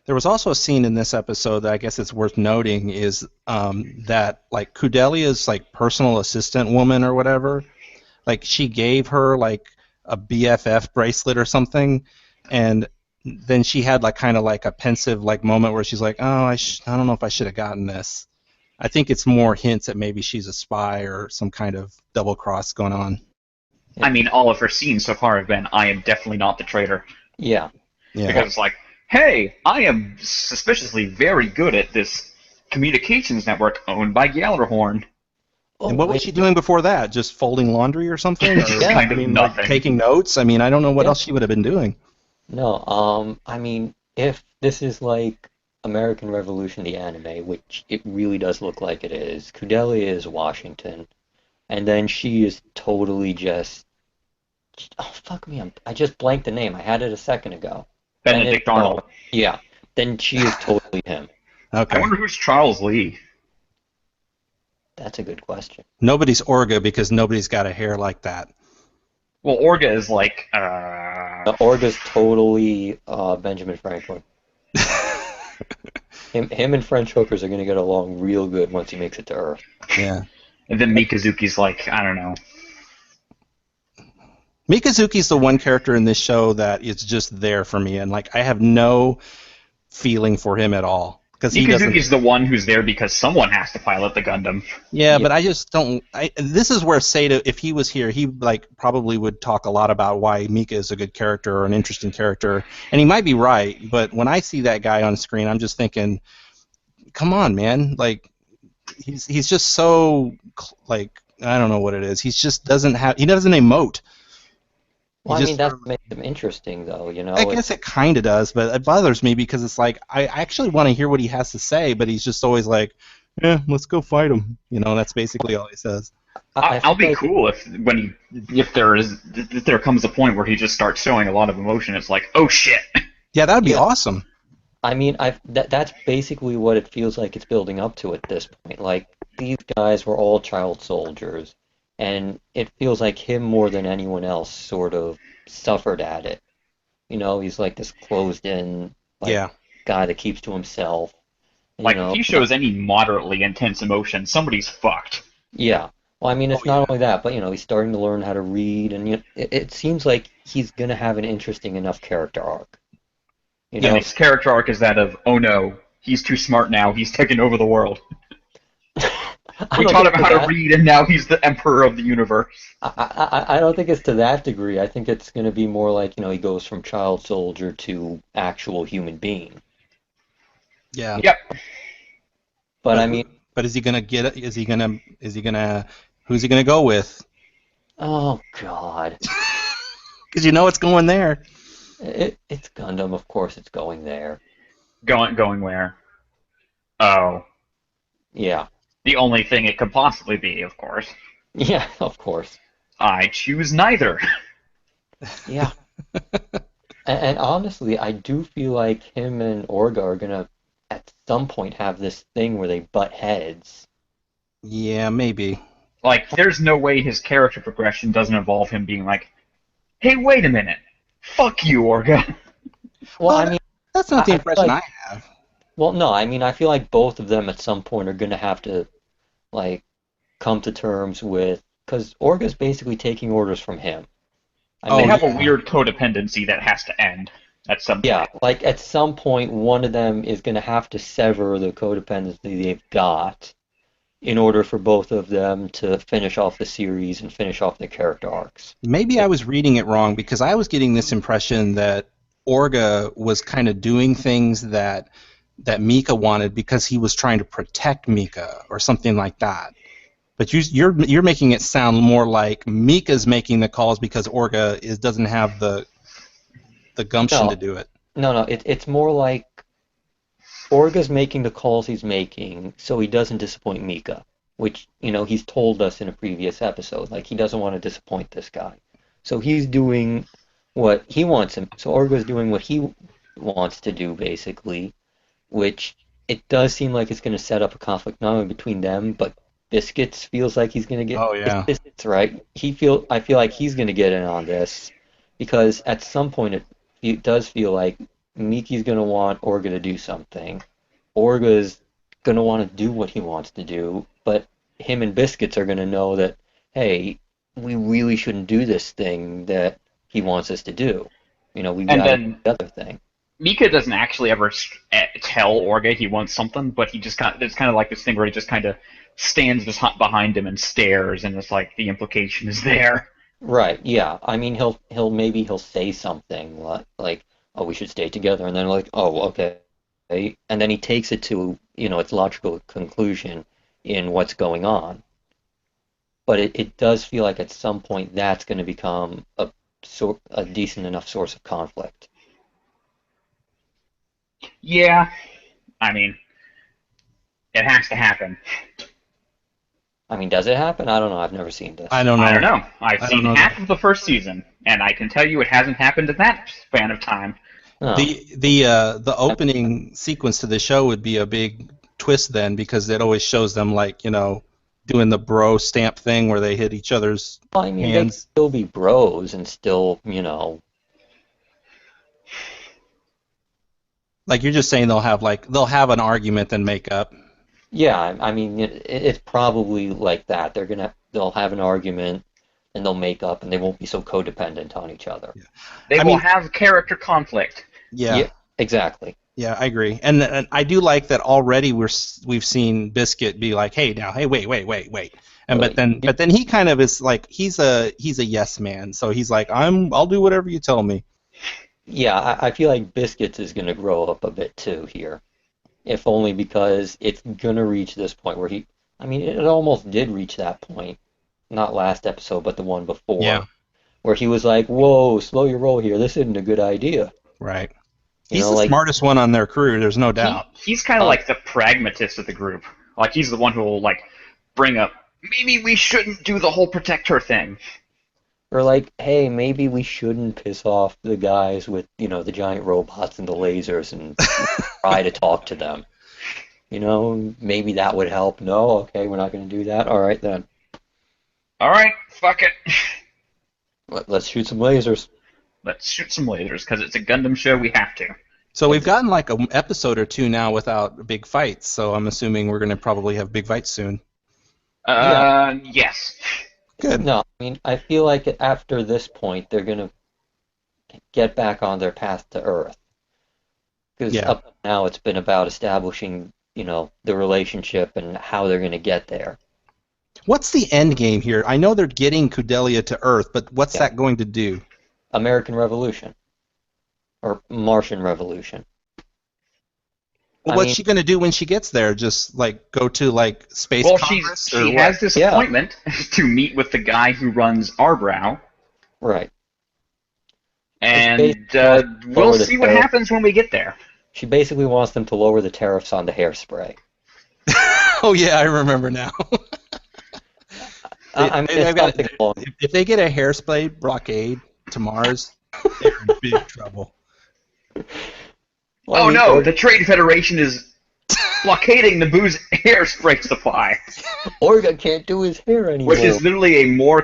There was also a scene in this episode that I guess it's worth noting is that like Cudelia's like personal assistant woman or whatever, like she gave her like a BFF bracelet or something, and then she had like kind of like a pensive like moment where she's like, oh, I don't know if I should have gotten this. I think it's more hints that maybe she's a spy or some kind of double cross going on. I mean, all of her scenes so far have been, I am definitely not the traitor. Yeah. Yeah. Because it's like, hey, I am suspiciously very good at this communications network owned by Gjallarhorn. Oh, And what was wait. she doing before that? Just folding laundry or something? Or, Just kind I of mean, like nothing. taking notes? I mean, I don't know what Yeah. else she would have been doing. No, I mean, if this is like American Revolution, the anime, which it really does look like it is, Cordelia is Washington, and then she is totally just, oh, fuck me, I just blanked the name. I had it a second ago. Benedict Arnold. Yeah, then she is totally him. I Okay. wonder who's Charles Lee. That's a good question. Nobody's Orga because nobody's got a hair like that. Well, Orga is like, Orga's totally Benjamin Franklin. Him and French hookers are going to get along real good once he makes it to Earth. Yeah. and then Mikazuki's like, I don't know. Mikazuki's the one character in this show that is just there for me, and like I have no feeling for him at all because he doesn't. Mikazuki's the one who's there because someone has to pilot the Gundam. Yeah, Yeah. but I just don't. This is where Sato, if he was here, he like probably would talk a lot about why Mika is a good character or an interesting character, and he might be right. But when I see that guy on screen, I'm just thinking, come on, man! Like he's just so like I don't know what it is. He doesn't emote. Well, He I just mean, that sort of- makes him interesting, though, I guess it kind of does, but it bothers me because it's like I actually want to hear what he has to say, but he's just always like, "Yeah, let's go fight him." That's basically all he says. I'll be cool if there comes a point where he just starts showing a lot of emotion. It's like, oh shit. Yeah, that would be Yeah. awesome. I mean, that's basically what it feels like it's building up to at this point. Like, these guys were all child soldiers, and it feels like him more than anyone else sort of suffered at it. He's like this closed-in Yeah. guy that keeps to himself. Like, if he shows any moderately intense emotion, somebody's fucked. Yeah. Well, I mean, it's Oh, not yeah. only that, but he's starting to learn how to read, and it seems like he's gonna have an interesting enough character arc. And his character arc is that of, oh no, he's too smart now, he's taken over the world. I We don't taught think him how to read, and now he's the emperor of the universe. I don't think it's to that degree. I think it's going to be more like, he goes from child soldier to actual human being. Yeah. Yep. But I mean, But is he gonna get it? Is he gonna? Who's he gonna go with? oh God. Because it's going there. It's Gundam, of course it's going there. Going where? Oh, Yeah. the only thing it could possibly be, of course. Yeah, of course. I choose neither. Yeah. And honestly, I do feel like him and Orga are gonna at some point have this thing where they butt heads. Yeah, maybe. Like, there's no way his character progression doesn't involve him being like, "Hey, wait a minute, fuck you, Orga." Well, I Well, mean, that's not the I feel impression like, I have. well, no, I mean, I feel like both of them at some point are gonna have to like come to terms with, because Orga's basically taking orders from him. I They Oh mean, have a yeah, weird codependency that has to end at some yeah, point. like at some point, one of them is gonna have to sever the codependency they've got in order for both of them to finish off the series and finish off their character arcs. maybe I was reading it wrong because I was getting this impression that Orga was kind of doing things that Mika wanted because he was trying to protect Mika or something like that. But you're making it sound more like Mika's making the calls because Orga doesn't have the gumption to No, do it. no, it's more like Orga's making the calls he's making so he doesn't disappoint Mika, which, he's told us in a previous episode. Like, he doesn't want to disappoint this guy. So he's doing what he wants him. So Orga's doing what he wants to do, basically, which it does seem like it's going to set up a conflict not only between them, but Biscuits feels like he's going to get. Oh It's yeah. Biscuits, right? I feel like he's going to get in on this because at some point it does feel like Miki's going to want Orga to do something. Orga's going to want to do what he wants to do, but him and Biscuits are going to know that, hey, we really shouldn't do this thing that he wants us to do. We And got to do then the other thing. Mika doesn't actually ever tell Orga he wants something, but he just it's kind of like this thing where he just kind of stands behind him and stares, and it's like the implication is there. Right, yeah. I mean, he'll say something like, "Oh, we should stay together," and then like, "Oh, okay," and then he takes it to its logical conclusion in what's going on. But it does feel like at some point that's going to become a decent enough source of conflict. Yeah, I mean, it has to happen. I mean, does it happen? I don't know. I've never seen I this. don't I don't know. know. I've I don't seen know. half of the first season, and I can tell you it hasn't happened in that span of time. No. The opening sequence to the show would be a big twist then because it always shows them like doing the bro stamp thing where they hit each other's Well, I mean, they can hands. still be bros and still, Like you're just saying they'll have an argument then make up. yeah. I mean, it's probably like that. They'll have an argument and they'll make up and they won't be so codependent on each other. They I will mean, have character conflict. yeah, Yeah, exactly. yeah, I agree, and I do like that already. We've seen Biscuit be like, hey, now, hey, wait, and Right. but then he kind of is like he's a yes man, so he's like I'll do whatever you tell me. Yeah, I feel like Biscuits is going to grow up a bit too here, if only because it's going to reach this point where I mean, it almost did reach that point, not last episode, but the one Yeah, before, where he was like, "Whoa, slow your roll here. This isn't a good idea." right. He's the Like, smartest one on their crew. There's no doubt. He's kind of uh, like the pragmatist of the group. Like he's the one who will like bring up maybe we shouldn't do the whole protect her thing. or like, hey, maybe we shouldn't piss off the guys with, the giant robots and the lasers and try to talk to them. Maybe that would help. No, okay, we're not going to do that. All right, then. All right, fuck it. Let's shoot some lasers. Let's shoot some lasers because it's a Gundam show. We have to. So we've gotten like an episode or two now without big fights. So I'm assuming we're going to probably have big fights soon. Yeah. Yes. Good. No, I mean, I feel like after this point, they're going to get back on their path to Earth. Because Yeah. up to now, it's been about establishing, the relationship and how they're going to get there. What's the end game here? I know they're getting Kudelia to Earth, but what's Yeah. that going to do? American Revolution. Or Martian Revolution. Well, I what's mean, she going to do when she gets there? Just like go to like space Well, Congress or she what? has this Yeah. appointment to meet with the guy who runs Arbrow. right. And we'll lower the see what tariff. happens when we get there. She basically wants them to lower the tariffs on the hairspray. Oh yeah, I remember now. I'm They've just got- something along. if they get a hairspray blockade to Mars, they're in big trouble. Well, I Oh mean, no, the Trade Federation is blockading the booze hairspray supply, Orga can't do his hair anymore. which is literally a more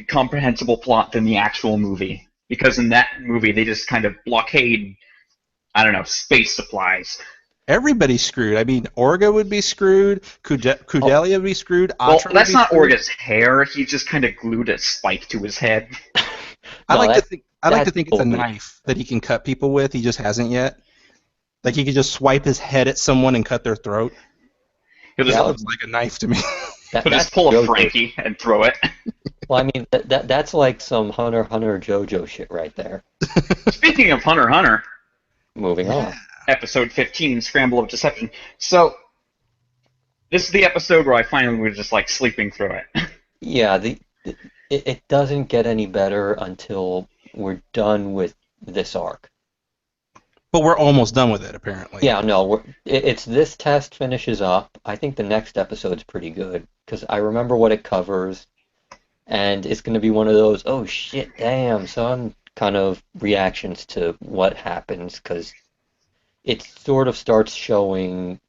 comprehensible plot than the actual movie. Because in that movie, they just kind of blockade, I don't know, space supplies. Everybody's screwed. I mean, Orga would be screwed. Kudelia would be screwed. Well, Atra would that's be not screwed. Orga's hair. He just kind of glued a spike to his head. I No, like to that- think. I like to that's think it's a open. knife that he can cut people with. He just hasn't yet. Like he could just swipe his head at someone and cut their throat. He'll just, That Yeah. looks like a knife to me. he'll just that's pull a JoJo. Frankie and throw it. Well, I mean, that's like some Hunter x Hunter JoJo shit right there. Speaking of Hunter x Hunter, Moving on. episode 15, Scramble of Deception. So, this is the episode where I finally was just like sleeping through it. Yeah, it doesn't get any better until we're done with this arc. But we're almost done with it, apparently. Yeah, no, it's this test finishes up. I think the next episode's pretty good because I remember what it covers, and it's going to be one of those, oh shit, damn, son, kind of reactions to what happens because it sort of starts showing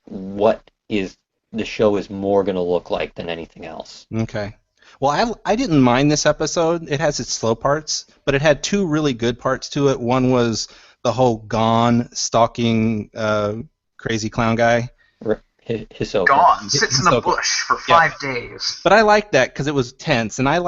what is the show is more going to look like than anything else. Okay. Well, I didn't mind this episode. It has its slow parts, but it had two really good parts to it. One was the whole Gon stalking crazy clown guy. Hisoka. Gone, sits in a Hisoka. bush for Yeah. 5 days. But I liked that because it was tense, and I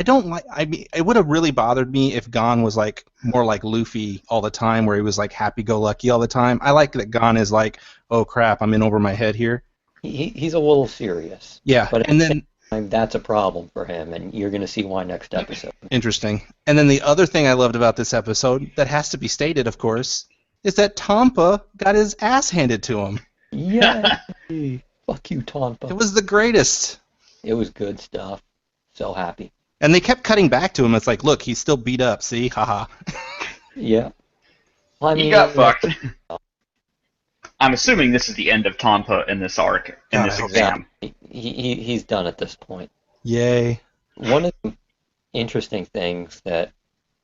don't like. I mean, it would have really bothered me if Gon was like more like Luffy all the time, where he was like happy-go-lucky all the time. I like that Gon is like, oh crap, I'm in over my head here. He's a little serious. Yeah, But and then that's a problem for him, and you're going to see why next episode. interesting. And then the other thing I loved about this episode that has to be stated, of course, is that Tompa got his ass handed to him. Yay! Fuck you, Tonpa. It was the greatest. It was good stuff. So happy. And they kept cutting back to him. It's like, look, he's still beat up. See, haha. Yeah. Well, I He mean, got fucked. I'm assuming this is the end of Tompa in this arc, in God, this I hope exam. he's done at this point. Yay. One of the interesting things that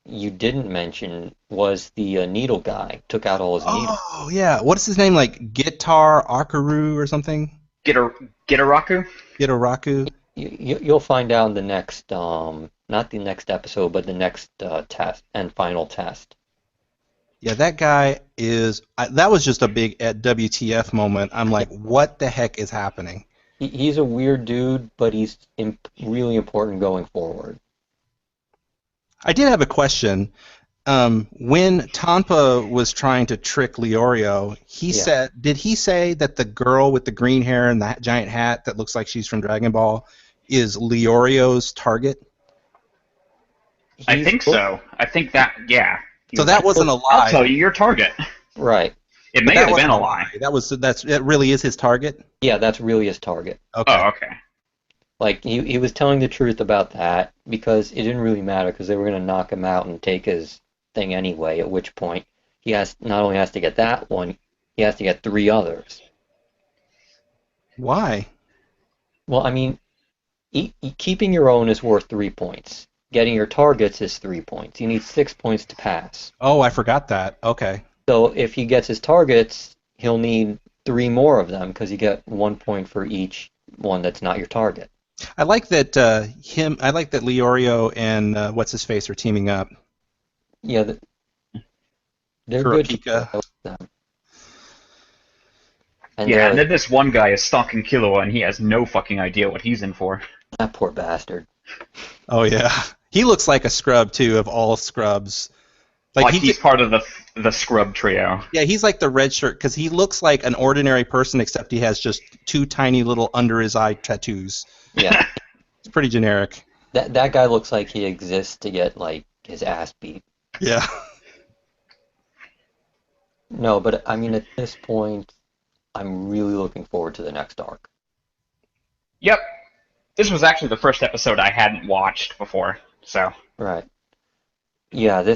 you didn't mention was the needle guy took out all his needles. Oh yeah, what is his name? Like Guitar Akaru or something? Gitaraku? Gitaraku. You'll find out in the next, not the next episode, but the next test and final test. Yeah, that guy is. That was just a big WTF moment. I'm like, what the heck is happening? He's a weird dude, but he's really important going forward. I did have a question. When Tonpa was trying to trick Leorio, did he say that the girl with the green hair and that giant hat that looks like she's from Dragon Ball is Leorio's target? I think so. I think that, yeah. So that wasn't a lie. I'll tell you your target. Right. It But may that have been wasn't a lie. That really is his target. Yeah, that's really his target. Okay. Oh, okay. Like, he was telling the truth about that because it didn't really matter because they were going to knock him out and take his thing anyway, at which point he not only has to get that one, he has to get 3 others. Why? Well, I mean, keeping your own is worth 3 points. Getting your targets is 3 points. You need 6 points to pass. Oh, I forgot that. Okay. So if he gets his targets, he'll need 3 more of them because you get 1 point for each one that's not your target. I like that I like that Leorio and what's his face are teaming up. Yeah, they're good. Kurapika. And Yeah, and then this one guy is stalking Killua, and he has no fucking idea what he's in for. that poor bastard. Oh yeah. He looks like a scrub too of all scrubs. Like he's part of the scrub trio. Yeah, he's like the red shirt because he looks like an ordinary person except he has just 2 tiny little under his eye tattoos. Yeah, It's pretty generic. that guy looks like he exists to get like his ass beat. Yeah. No, but I mean at this point, I'm really looking forward to the next arc. Yep. This was actually the first episode I hadn't watched before, so. Right. Yeah,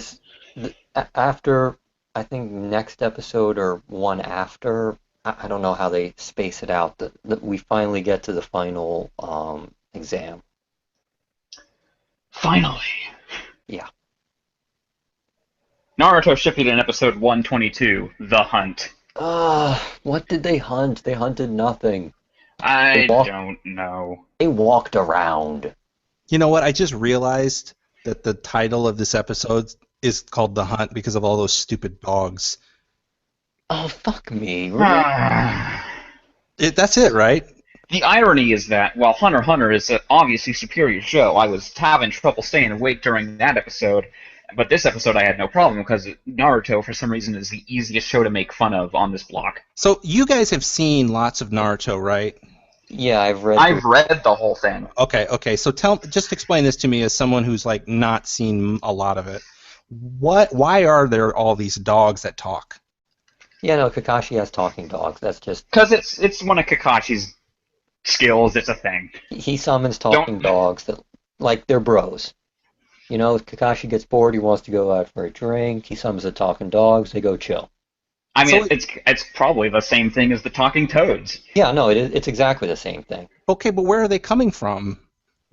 after, I think next episode or one after, I don't know how they space it out, that we finally get to the final exam. Finally. Yeah. Naruto shipped in episode 122, The Hunt. What did they hunt? They hunted nothing. They I walked, don't know. they walked around. You know what? I just realized that the title of this episode is called The Hunt because of all those stupid dogs. Oh, fuck me. Really? That's it, right? The irony is that while Hunter x Hunter is an obviously superior show, I was having trouble staying awake during that episode. But this episode I had no problem because Naruto, for some reason, is the easiest show to make fun of on this block. So you guys have seen lots of Naruto, right? Yeah, I've read I've read the whole thing. Okay. So just explain this to me as someone who's like not seen a lot of it. Why are there all these dogs that talk? Yeah, no, Kakashi has talking dogs. That's just Because it's one of Kakashi's skills. It's a thing. he summons talking dogs that like they're bros. You know, if Kakashi gets bored, he wants to go out for a drink. He summons the talking dogs. They go chill. I mean, So- it's probably the same thing as the talking toads. Yeah, no, it's exactly the same thing. Okay, but where are they coming from?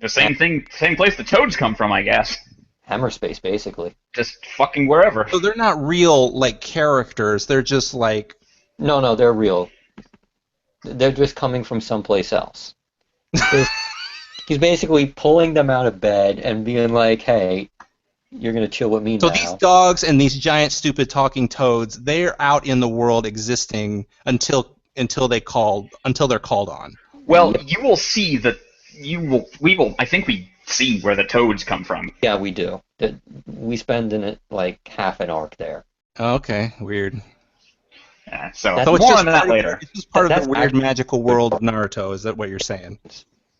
The same thing, same place the toads come from, I guess. Hammer space, basically. Just fucking wherever. So they're not real like characters. They're just like No, they're real. They're just coming from someplace else. He's basically pulling them out of bed and being like, "Hey, you're gonna chill with me so now." these dogs and these giant stupid talking toads. They're out in the world existing until they're called on. Well, you will see that we will. I think we see where the toads come from. Yeah, we do. We spend in it like half an arc there. Okay, weird. So That's- So it's more just on that part later. It's just part of That's the weird actually- magical world of Naruto. Is that what you're saying?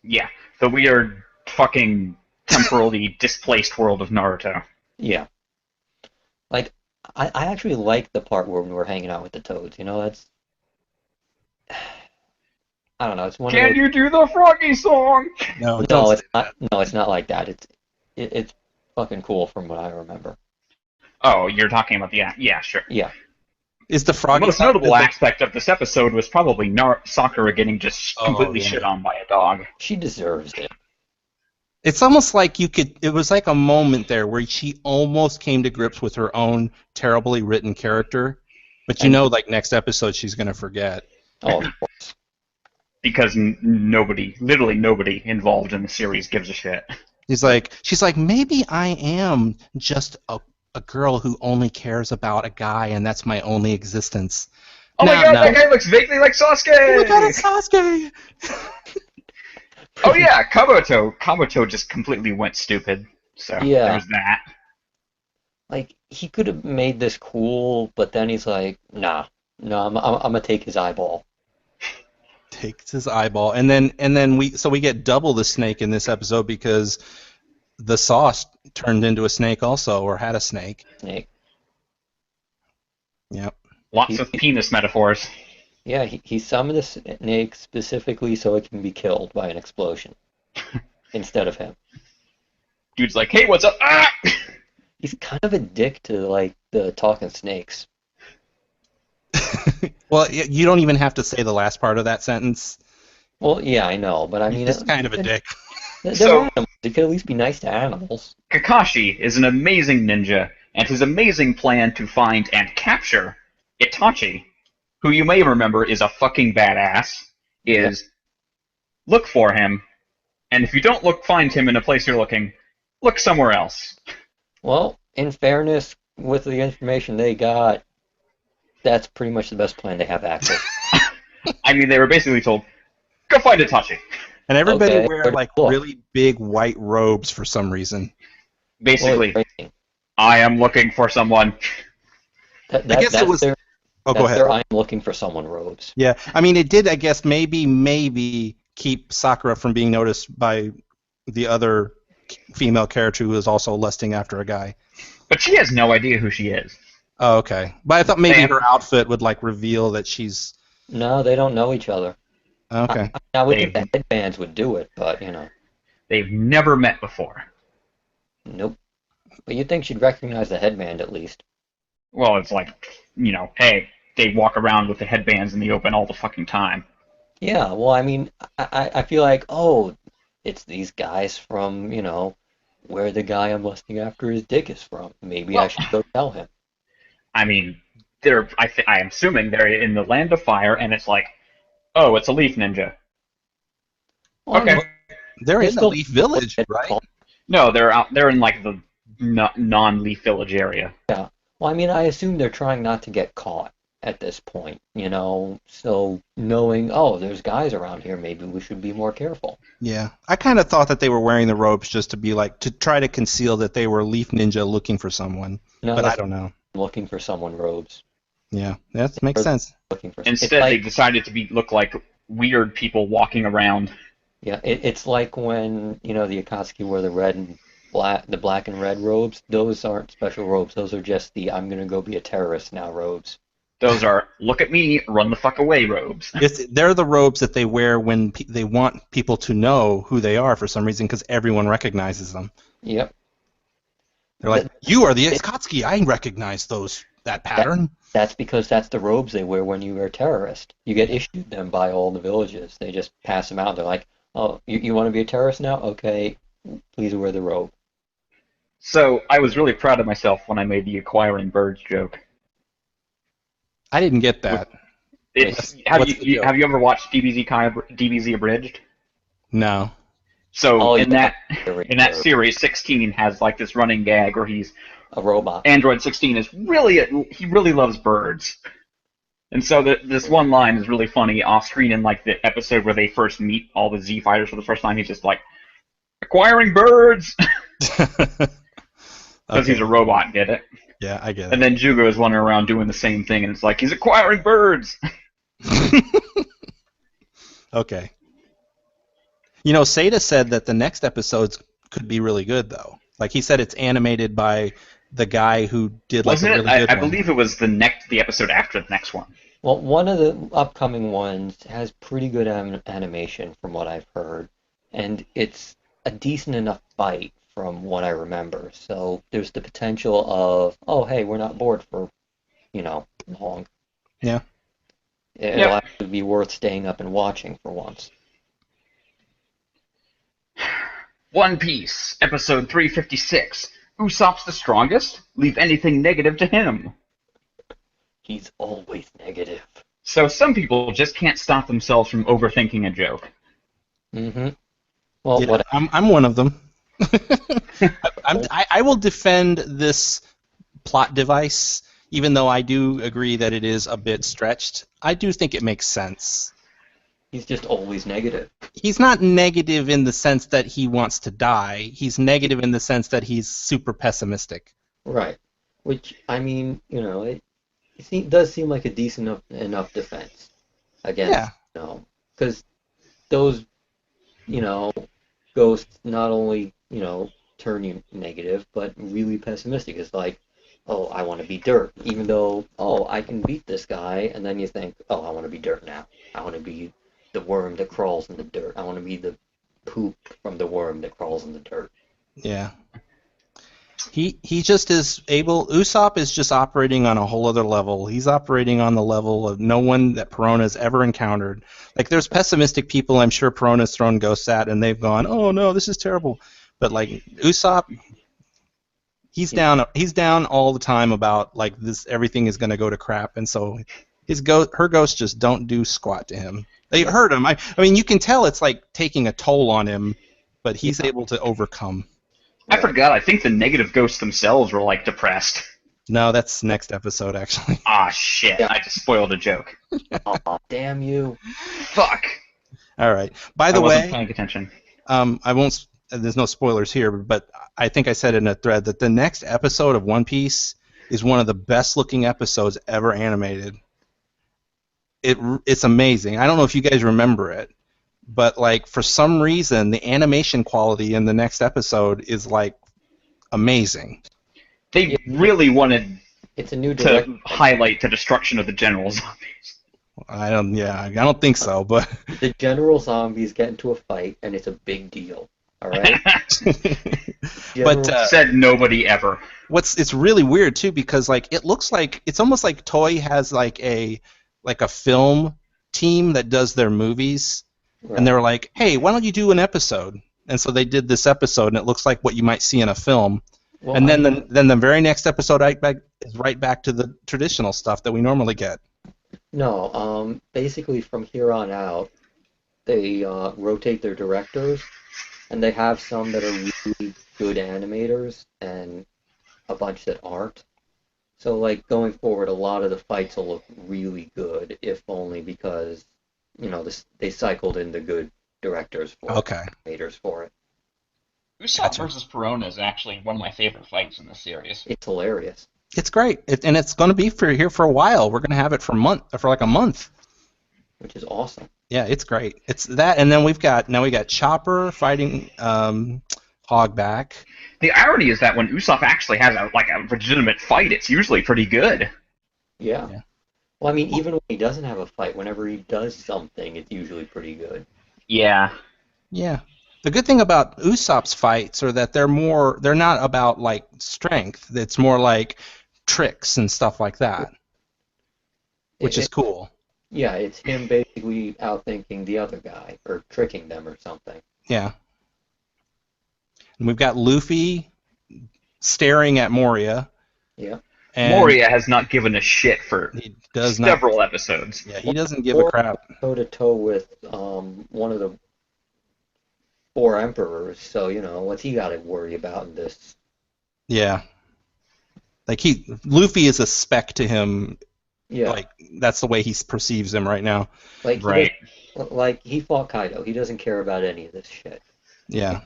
Yeah, the weird fucking temporally displaced world of Naruto. Yeah. Like, I actually like the part where we were hanging out with the toads. You know, that's I don't know. It's one of Can those. you do the Froggy song? No, No, don't it's say not. No, it's not like that. It's fucking cool from what I remember. Oh, you're talking about the yeah, sure. Yeah. Is the The frog most notable aspect of this episode was probably Sakura getting just Oh, completely yeah. shit on by a dog. She deserves it. It's almost like it was like a moment there where she almost came to grips with her own terribly written character, but you know, like next episode she's gonna forget. Oh, of course. Because literally nobody involved in the series gives a shit. She's like, maybe I am just a girl who only cares about a guy, and that's my only existence. Oh No, my god, no. that guy looks vaguely like Sasuke! Oh my god, it's Sasuke! Oh yeah, Kabuto. Kabuto just completely went stupid. So Yeah. there's that. Like, he could have made this cool, but then he's like, nah, no, I'm gonna take his eyeball. Takes his eyeball, and then we get double the snake in this episode because the sauce turned into a snake also, or had a snake. Snake. Yep. Lots of penis metaphors. Yeah, he summoned the snake specifically so it can be killed by an explosion instead of him. Dude's like, hey, what's up? Ah! He's kind of a dick to like the talking snakes. Well, you don't even have to say the last part of that sentence. Well, yeah, I know, but I mean, He's kind of a dick. they're So- animals. They could at least be nice to animals. Kakashi is an amazing ninja, and his amazing plan to find and capture Itachi, who you may remember is a fucking badass, is look for him, and if you don't find him in a place you're looking, look somewhere else. Well, in fairness, with the information they got, that's pretty much the best plan they have access. I mean, they were basically told, go find Itachi. And everybody Okay, wear where to like look? really big white robes for some reason. Basically, Well, it's I am looking for someone. That, I guess that's it was. their, Oh, go that's ahead. their I'm looking for someone robes. Yeah, I mean, it did. I guess maybe keep Sakura from being noticed by the other female character who is also lusting after a guy. But she has no idea who she is. Oh, okay. But I thought maybe Damn. her outfit would like reveal that she's No, they don't know each other. okay. I would think They- the headbands would do it, but you know, They've never met before. nope. But you'd think she'd recognize the headband at least. Well, it's like, hey, they walk around with the headbands in the open all the fucking time. Yeah, well, I mean, I feel like, oh, it's these guys from, where the guy I'm lusting after his dick is from. Maybe I Well, should go tell him. I mean, I'm assuming they're in the Land of Fire, and it's like, oh, it's a leaf ninja. Well, I Okay. mean, They're they in the still Leaf Village, get right? caught. No, they're out. They're in like the non-leaf village area. Yeah. Well, I mean, I assume they're trying not to get caught at this point, so knowing, oh, there's guys around here, maybe we should be more careful. Yeah. I kind of thought that they were wearing the robes just to be like, to try to conceal that they were Leaf Ninja looking for someone. No, But I that's don't know. looking for someone robes. Yeah, that makes Or sense. looking for Instead, it's they like, decided to look like weird people walking around. yeah, it's like when, the Akatsuki wear the black and red robes. Those aren't special robes. Those are just the I'm gonna go be a terrorist now robes. Those are look at me, run the fuck away robes. They're the robes that they wear when they want people to know who they are for some reason because everyone recognizes them. Yep. They're like, you are the Akatsuki. I recognize that pattern. That's because that's the robes they wear when you are a terrorist. You get issued them by all the villages. They just pass them out. They're like, oh, you want to be a terrorist now? Okay, please wear the robe. So I was really proud of myself when I made the acquiring birds joke. I didn't get that. Have the you joke? have you ever watched DBZ Abridged? No. So Oh, in yeah. that series, 16 has like this running gag where A robot. Android 16 is he really loves birds. And so this one line is really funny off screen in like the episode where they first meet all the Z fighters for the first time. He's just like, acquiring birds! Because he's a robot, get it? Yeah, I get it. And then Jugo is wandering around doing the same thing, and it's like, he's acquiring birds! Okay. Seda said that the next episodes could be really good, though. Like, he said it's animated by the guy who did like Wasn't a it? really good I one. believe it was the episode after the next one. Well, one of the upcoming ones has pretty good animation from what I've heard, and it's a decent enough fight from what I remember. So there's the potential of, oh, hey, we're not bored for, long. Yeah. It'll actually be worth staying up and watching for once. One Piece, episode 356. Usopp's the strongest? Leave anything negative to him. He's always negative. So some people just can't stop themselves from overthinking a joke. Mm-hmm. Well, Yeah, what? I'm one of them. I will defend this plot device, even though I do agree that it is a bit stretched. I do think it makes sense. He's just always negative. He's not negative in the sense that he wants to die. He's negative in the sense that he's super pessimistic. Right. Which, I mean, it does seem like a decent enough defense against, because those, ghosts not only, turn you negative, but really pessimistic. It's like, oh, I want to be dirt, even though, oh, I can beat this guy, and then you think, oh, I want to be dirt now. I want to be the worm that crawls in the dirt. I want to be the poop from the worm that crawls in the dirt. Yeah. He just is able. Usopp is just operating on a whole other level. He's operating on the level of no one that Perona's ever encountered. Like, there's pessimistic people I'm sure Perona's thrown ghosts at, and they've gone, "Oh no, this is terrible." But like Usopp, he's down all the time about like this. Everything is going to go to crap, and so her ghosts just don't do squat to him. They hurt him. I mean, you can tell it's like taking a toll on him, but he's able to overcome. I forgot, I think the negative ghosts themselves were like depressed. No, that's next episode, actually. Ah, shit, I just spoiled a joke. Oh, damn you. Fuck. All right. By the I wasn't way, paying attention. I won't. There's no spoilers here, but I think I said in a thread that the next episode of One Piece is one of the best-looking episodes ever animated. It's amazing. I don't know if you guys remember it, but like for some reason, the animation quality in the next episode is like amazing. They really wanted It's a new to direction. highlight the destruction of the general zombies. I don't think so, but The general zombies get into a fight, and it's a big deal. All right. But Said nobody ever. it's really weird too because like it looks like it's almost like Toei has like a film team that does their movies, and they were like, hey, why don't you do an episode? And so they did this episode, and it looks like what you might see in a film. Well, And then the very next episode is right back to the traditional stuff that we normally get. No, basically from here on out, they rotate their directors, and they have some that are really good animators and a bunch that aren't. So, like, going forward, a lot of the fights will look really good, if only because, they cycled in the good directors for animators for it. Usopp versus Perona is actually one of my favorite fights in this series. It's hilarious. It's great, and it's going to be here for a while. We're going to have it for like a month, which is awesome. Yeah, it's great. It's that, and then we got Chopper fighting Hogback. The irony is that when Usopp actually has a legitimate fight, it's usually pretty good. Yeah. Well, I mean, even when he doesn't have a fight, whenever he does something, it's usually pretty good. Yeah. Yeah. The good thing about Usopp's fights are that they're not about like strength. It's more like tricks and stuff like that, which is cool. Yeah, it's him basically outthinking the other guy or tricking them or something. Yeah. And we've got Luffy staring at Moria. Yeah. And Moria has not given a shit for several episodes. Yeah, he doesn't give a crap. Toe to toe with one of the 4 emperors, so what's he got to worry about in this? Yeah. Like Luffy is a speck to him. Yeah. Like that's the way he perceives him right now. Like right. He fought Kaido. He doesn't care about any of this shit. Yeah.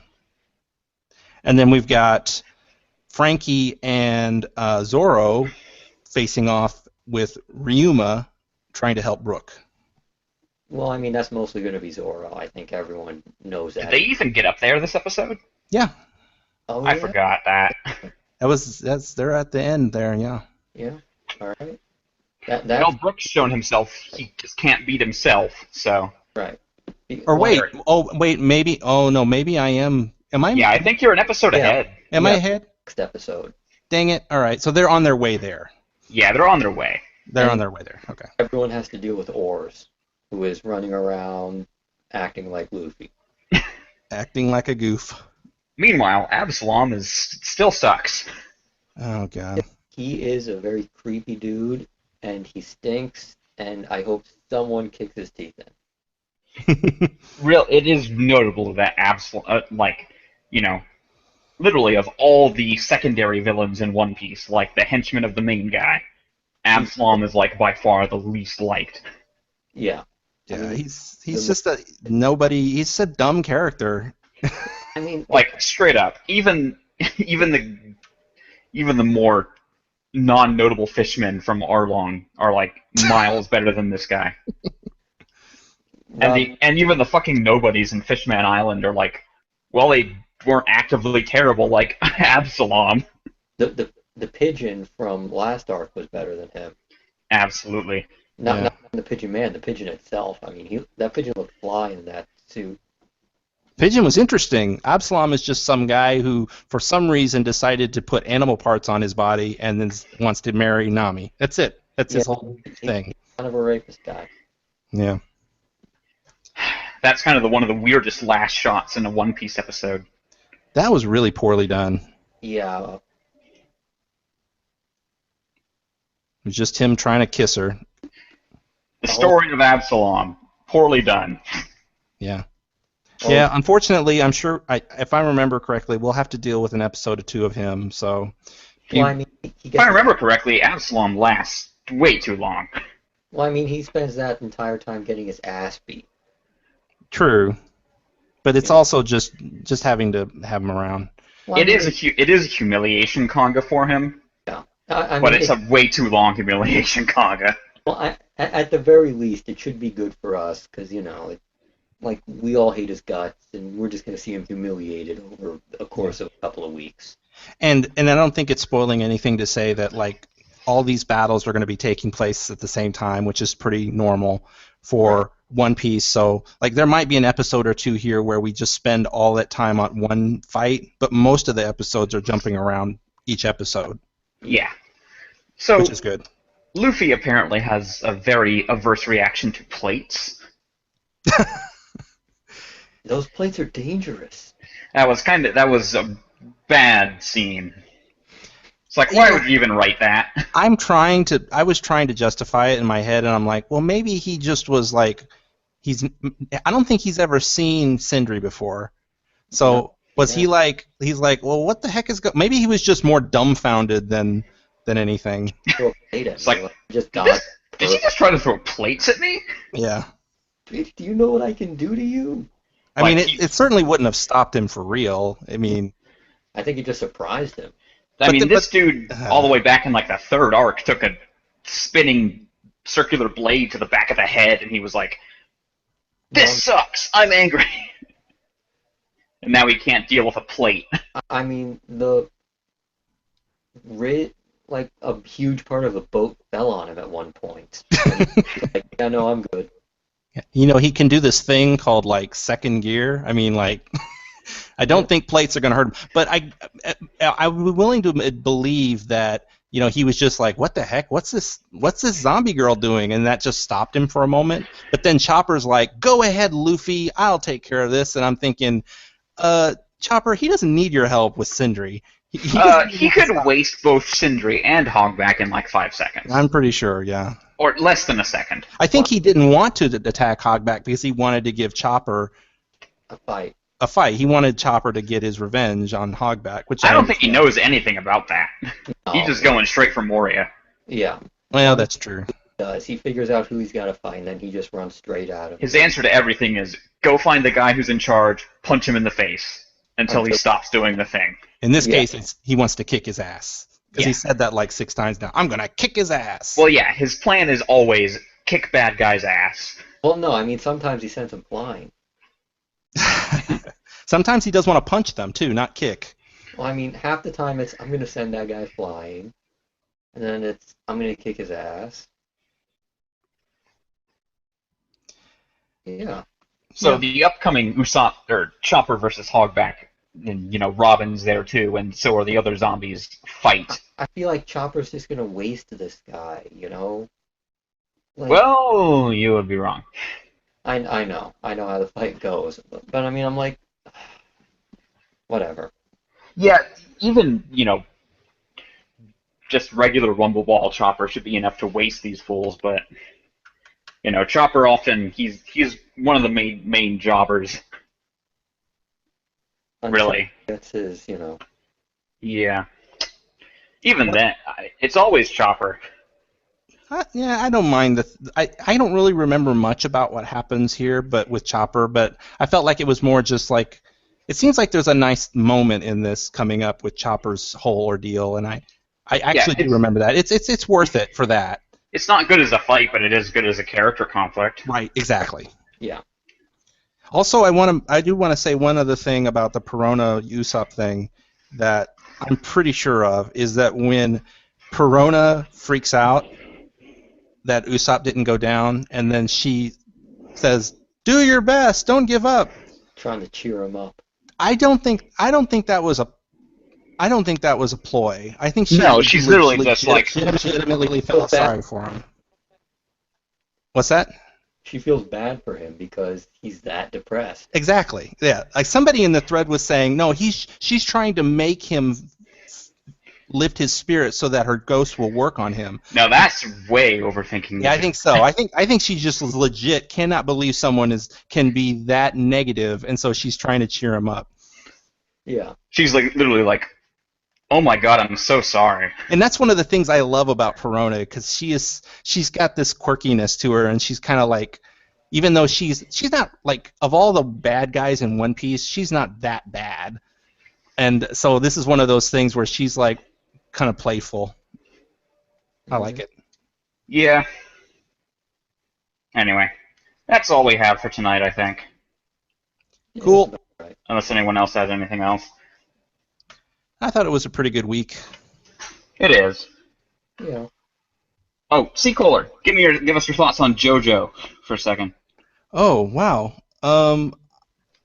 And then we've got Frankie and Zoro facing off with Ryuma trying to help Brook. Well, I mean, that's mostly going to be Zoro. I think everyone knows that. Did they even get up there this episode? Yeah. Oh, I forgot that. They're at the end there, yeah. Yeah. All right. Well, Brook's shown himself he just can't beat himself, so. Right. Or maybe I am. Am I? Yeah, I think you're an episode ahead. Am I ahead? Next episode. Dang it! All right, so they're on their way there. Yeah, they're on their way. They're on their way there. Okay. Everyone has to deal with Oars, who is running around acting like Luffy. Acting like a goof. Meanwhile, Absalom still sucks. Oh god. He is a very creepy dude, and he stinks. And I hope someone kicks his teeth in. It is notable that Absalom, literally of all the secondary villains in One Piece, like the henchman of the main guy, Absalom is like by far the least liked. Yeah. Yeah, he's just a nobody. He's a dumb character. I mean, like straight up, even the more non-notable fishmen from Arlong are like miles better than this guy. And even the fucking nobodies in Fishman Island are like, well, they weren't actively terrible like Absalom. The pigeon from last arc was better than him. Absolutely. Not the pigeon man, the pigeon itself. I mean, that pigeon looked fly in that suit. Pigeon was interesting. Absalom is just some guy who, for some reason, decided to put animal parts on his body and then wants to marry Nami. That's it. That's his whole thing. He's kind of a rapist guy. Yeah. That's kind of one of the weirdest last shots in a One Piece episode. That was really poorly done. Yeah. It was just him trying to kiss her. The story of Absalom, poorly done. Yeah. Yeah, unfortunately, I'm sure, if I remember correctly, we'll have to deal with an episode or two of him, so... If I remember correctly, Absalom lasts way too long. Well, I mean, he spends that entire time getting his ass beat. True. But it's also just having to have him around. Well, it is a humiliation conga for him. Yeah. But it's a way too long humiliation conga. Well, at the very least, it should be good for us, because, like, we all hate his guts, and we're just going to see him humiliated over a course of a couple of weeks. And I don't think it's spoiling anything to say that, like, all these battles are going to be taking place at the same time, which is pretty normal for One Piece. So like there might be an episode or two here where we just spend all that time on one fight, but most of the episodes are jumping around each episode, Yeah. So which is good. Luffy apparently has a very averse reaction to plates. Those plates are dangerous. That was a bad scene. It's like, why would you even write that? I was trying to justify it in my head, and I'm like, well, maybe he just was like, I don't think he's ever seen Sindri before. So was he like, he's like, well, what the heck is maybe he was just more dumbfounded than anything. It's like, just dodge. Did you just try to throw plates at me? Yeah. Do you know what I can do to you? I mean, it certainly wouldn't have stopped him for real. I mean, I think it just surprised him. This dude, all the way back in like the third arc, took a spinning circular blade to the back of the head, and he was like, "This sucks. I'm angry." And now he can't deal with a plate. I mean, like a huge part of the boat fell on him at one point. Like, yeah, no, I'm good. You know, he can do this thing called like second gear. I mean, like, I don't think plates are going to hurt him, but I would be willing to believe that, you know, he was just like, what the heck? What's this zombie girl doing? And that just stopped him for a moment. But then Chopper's like, go ahead, Luffy, I'll take care of this. And I'm thinking, Chopper, he doesn't need your help with Sindri. He could waste both Sindri and Hogback in like 5 seconds. I'm pretty sure, yeah. Or less than a second. I think he didn't want to attack Hogback because he wanted to give Chopper a fight. He wanted Chopper to get his revenge on Hogback, which I don't think he knows anything about that. No. He's just going straight for Moria. Yeah. Well, that's true. He figures out who he's got to find, and then he just runs straight at him. His answer to everything is, go find the guy who's in charge, punch him in the face, until he stops doing the thing. In this case, he wants to kick his ass. Because he said that like 6 times now. I'm going to kick his ass. Well, yeah, his plan is always kick bad guy's ass. Well, no, I mean, sometimes he sends him flying. Sometimes he does want to punch them, too, not kick. Well, I mean, half the time it's, I'm going to send that guy flying. And then it's, I'm going to kick his ass. Yeah. So the upcoming Usopp, or Chopper versus Hogback, and, you know, Robin's there too, and so are the other zombies, fight. I feel like Chopper's just going to waste this guy, you know? Like, well, you would be wrong. I know how the fight goes. But I mean, I'm like, whatever. Yeah, even, you know, just regular Rumble Ball Chopper should be enough to waste these fools, but, you know, Chopper often, he's one of the main jobbers. Really. That's his, you know. Yeah. Even then, it's always Chopper. I don't mind I don't really remember much about what happens here, but with Chopper. But I felt like it was more just like, it seems like there's a nice moment in this coming up with Chopper's whole ordeal, and I actually do remember that. It's worth it for that. It's not good as a fight, but it is good as a character conflict. Right. Exactly. Yeah. Also, I do want to say one other thing about the Perona Usopp thing that I'm pretty sure of is that when Perona freaks out that Usopp didn't go down, and then she says, "Do your best, don't give up," trying to cheer him up. I don't think that was a ploy. I think she's literally just like legitimately felt sorry for him. What's that? She feels bad for him because he's that depressed. Exactly. Yeah. Like somebody in the thread was saying, no, she's trying to make him lift his spirit so that her ghost will work on him. No, that's way overthinking. Yeah, I think so. I think she just legit cannot believe someone can be that negative, and so she's trying to cheer him up. Yeah. She's like literally like, "Oh my God, I'm so sorry." And that's one of the things I love about Perona, because she's got this quirkiness to her, and she's kind of like, even though she's not like, of all the bad guys in One Piece, she's not that bad. And so this is one of those things where she's like kind of playful. I like it. Yeah. Anyway, that's all we have for tonight, I think. Cool. Unless anyone else has anything else. I thought it was a pretty good week. It is. Yeah. Oh, Seacoler, give us your thoughts on JoJo for a second. Oh, wow.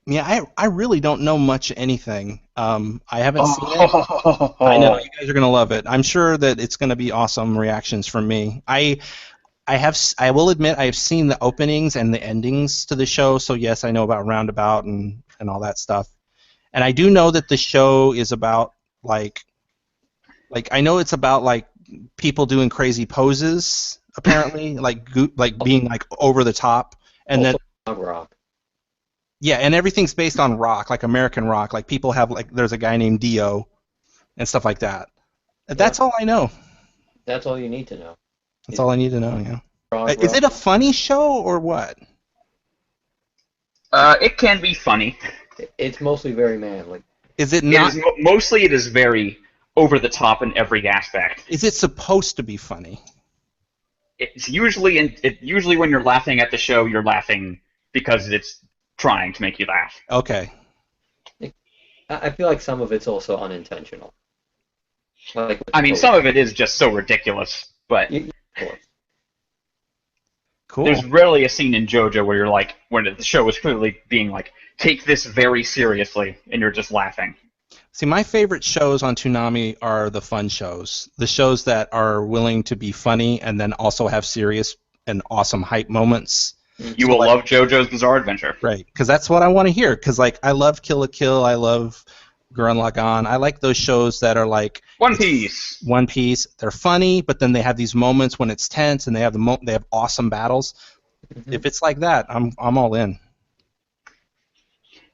Yeah, I really don't know much anything. I haven't seen it. I know Oh, you guys are gonna love it. I'm sure that it's gonna be awesome reactions from me. I will admit I have seen the openings and the endings to the show, so yes, I know about Roundabout and all that stuff. And I do know that the show is about like I know it's about like people doing crazy poses apparently, like being like over the top, and then Also, Dog Rock. yeah, and everything's based on rock, like American rock. Like people have like there's a guy named Dio and stuff like that. Yeah, That's all I know. that's all you need to know. That's Is all I need to know. Yeah. Dog Is Rock. it a funny show or what? it can be funny. It's mostly very manly. Is it It not? is mostly it is very over the top in every aspect. Is it supposed to be funny? It's usually when you're laughing at the show, you're laughing because it's trying to make you laugh. Okay. I feel like some of it's also unintentional. Like with I mean, the some of it is just so ridiculous, but of course. Cool. there's rarely a scene in JoJo where you're like, when the show is clearly being like, take this very seriously, and you're just laughing. See, my favorite shows on Toonami are the fun shows. The shows that are willing to be funny and then also have serious and awesome hype moments. You So will like, love JoJo's Bizarre Adventure. right, because that's what I want to hear. Because like, I love Kill la Kill. I love Gurren Lagann. I like those shows that are like One it's Piece. One Piece. They're funny, but then they have these moments when it's tense, and they have they have awesome battles. Mhm. If it's like that, I'm all in.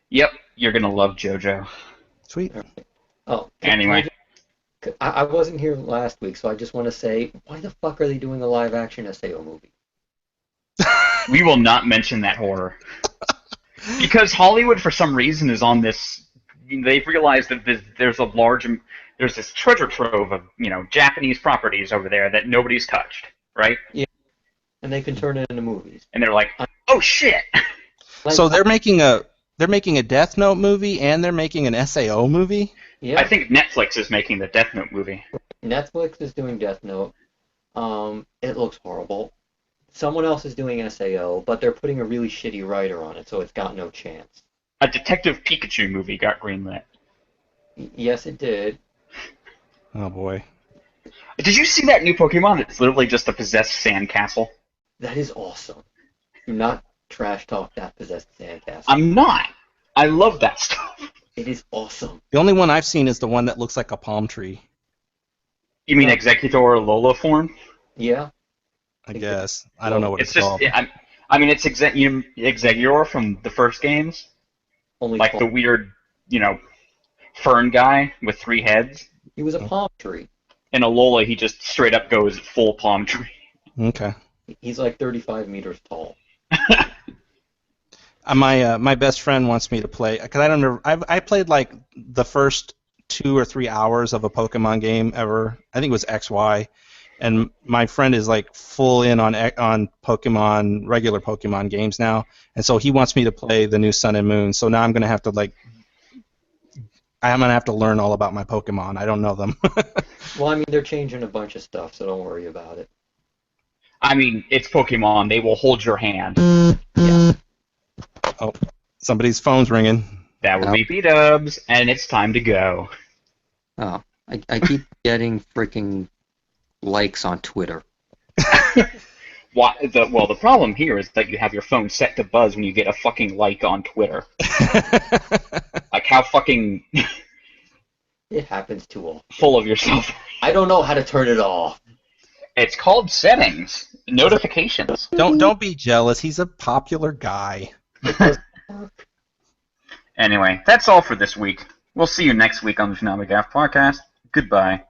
Yep, you're gonna love JoJo. Sweet. Oh, Anyway, I wasn't here last week, so I just want to say, why the fuck are they doing a live action SAO movie? we will not mention that horror. Because Hollywood, for some reason, is on this. They've realized that there's this treasure trove of Japanese properties over there that nobody's touched, right? Yeah, and they can turn it into movies. And they're like, oh shit! Like, So they're making a Death Note movie and they're making an SAO movie. yeah, I think Netflix is making the Death Note movie. Netflix is doing Death Note. It looks horrible. Someone else is doing SAO, but they're putting a really shitty writer on it, so it's got no chance. A Detective Pikachu movie got greenlit. Yes, it did. Oh boy. Did you see that new Pokemon? It's literally just a possessed sandcastle. That is awesome. Do not trash talk that possessed sandcastle. I'm not. I love that stuff. It is awesome. The only one I've seen is the one that looks like a palm tree. You mean Yeah. Executor Lola form? Yeah. I guess. I don't know what It's it's just, called. it's Executor from the first games, Only like the weird, fern guy with 3 heads. he was a palm tree. In Alola, he just straight up goes full palm tree. Okay. He's like 35 meters tall. My best friend wants me to play because I don't remember. I played like the first 2 or 3 hours of a Pokemon game ever. I think it was XY, and my friend is like full in on Pokemon, regular Pokemon games now, and so he wants me to play the new Sun and Moon. So now I'm gonna have to learn all about my Pokemon. I don't know them. Well, I mean, they're changing a bunch of stuff, so don't worry about it. I mean, it's Pokemon. They will hold your hand. Yeah. Oh, somebody's phone's ringing. That would be B-dubs, and it's time to go. Oh, I keep getting freaking likes on Twitter. The problem here is that you have your phone set to buzz when you get a fucking like on Twitter. Like, how fucking It happens too often. full of yourself. I don't know how to turn it off. It's called settings. Notifications. Don't be jealous. He's a popular guy. Anyway, that's all for this week. We'll see you next week on the ToonamiGAF podcast. Goodbye.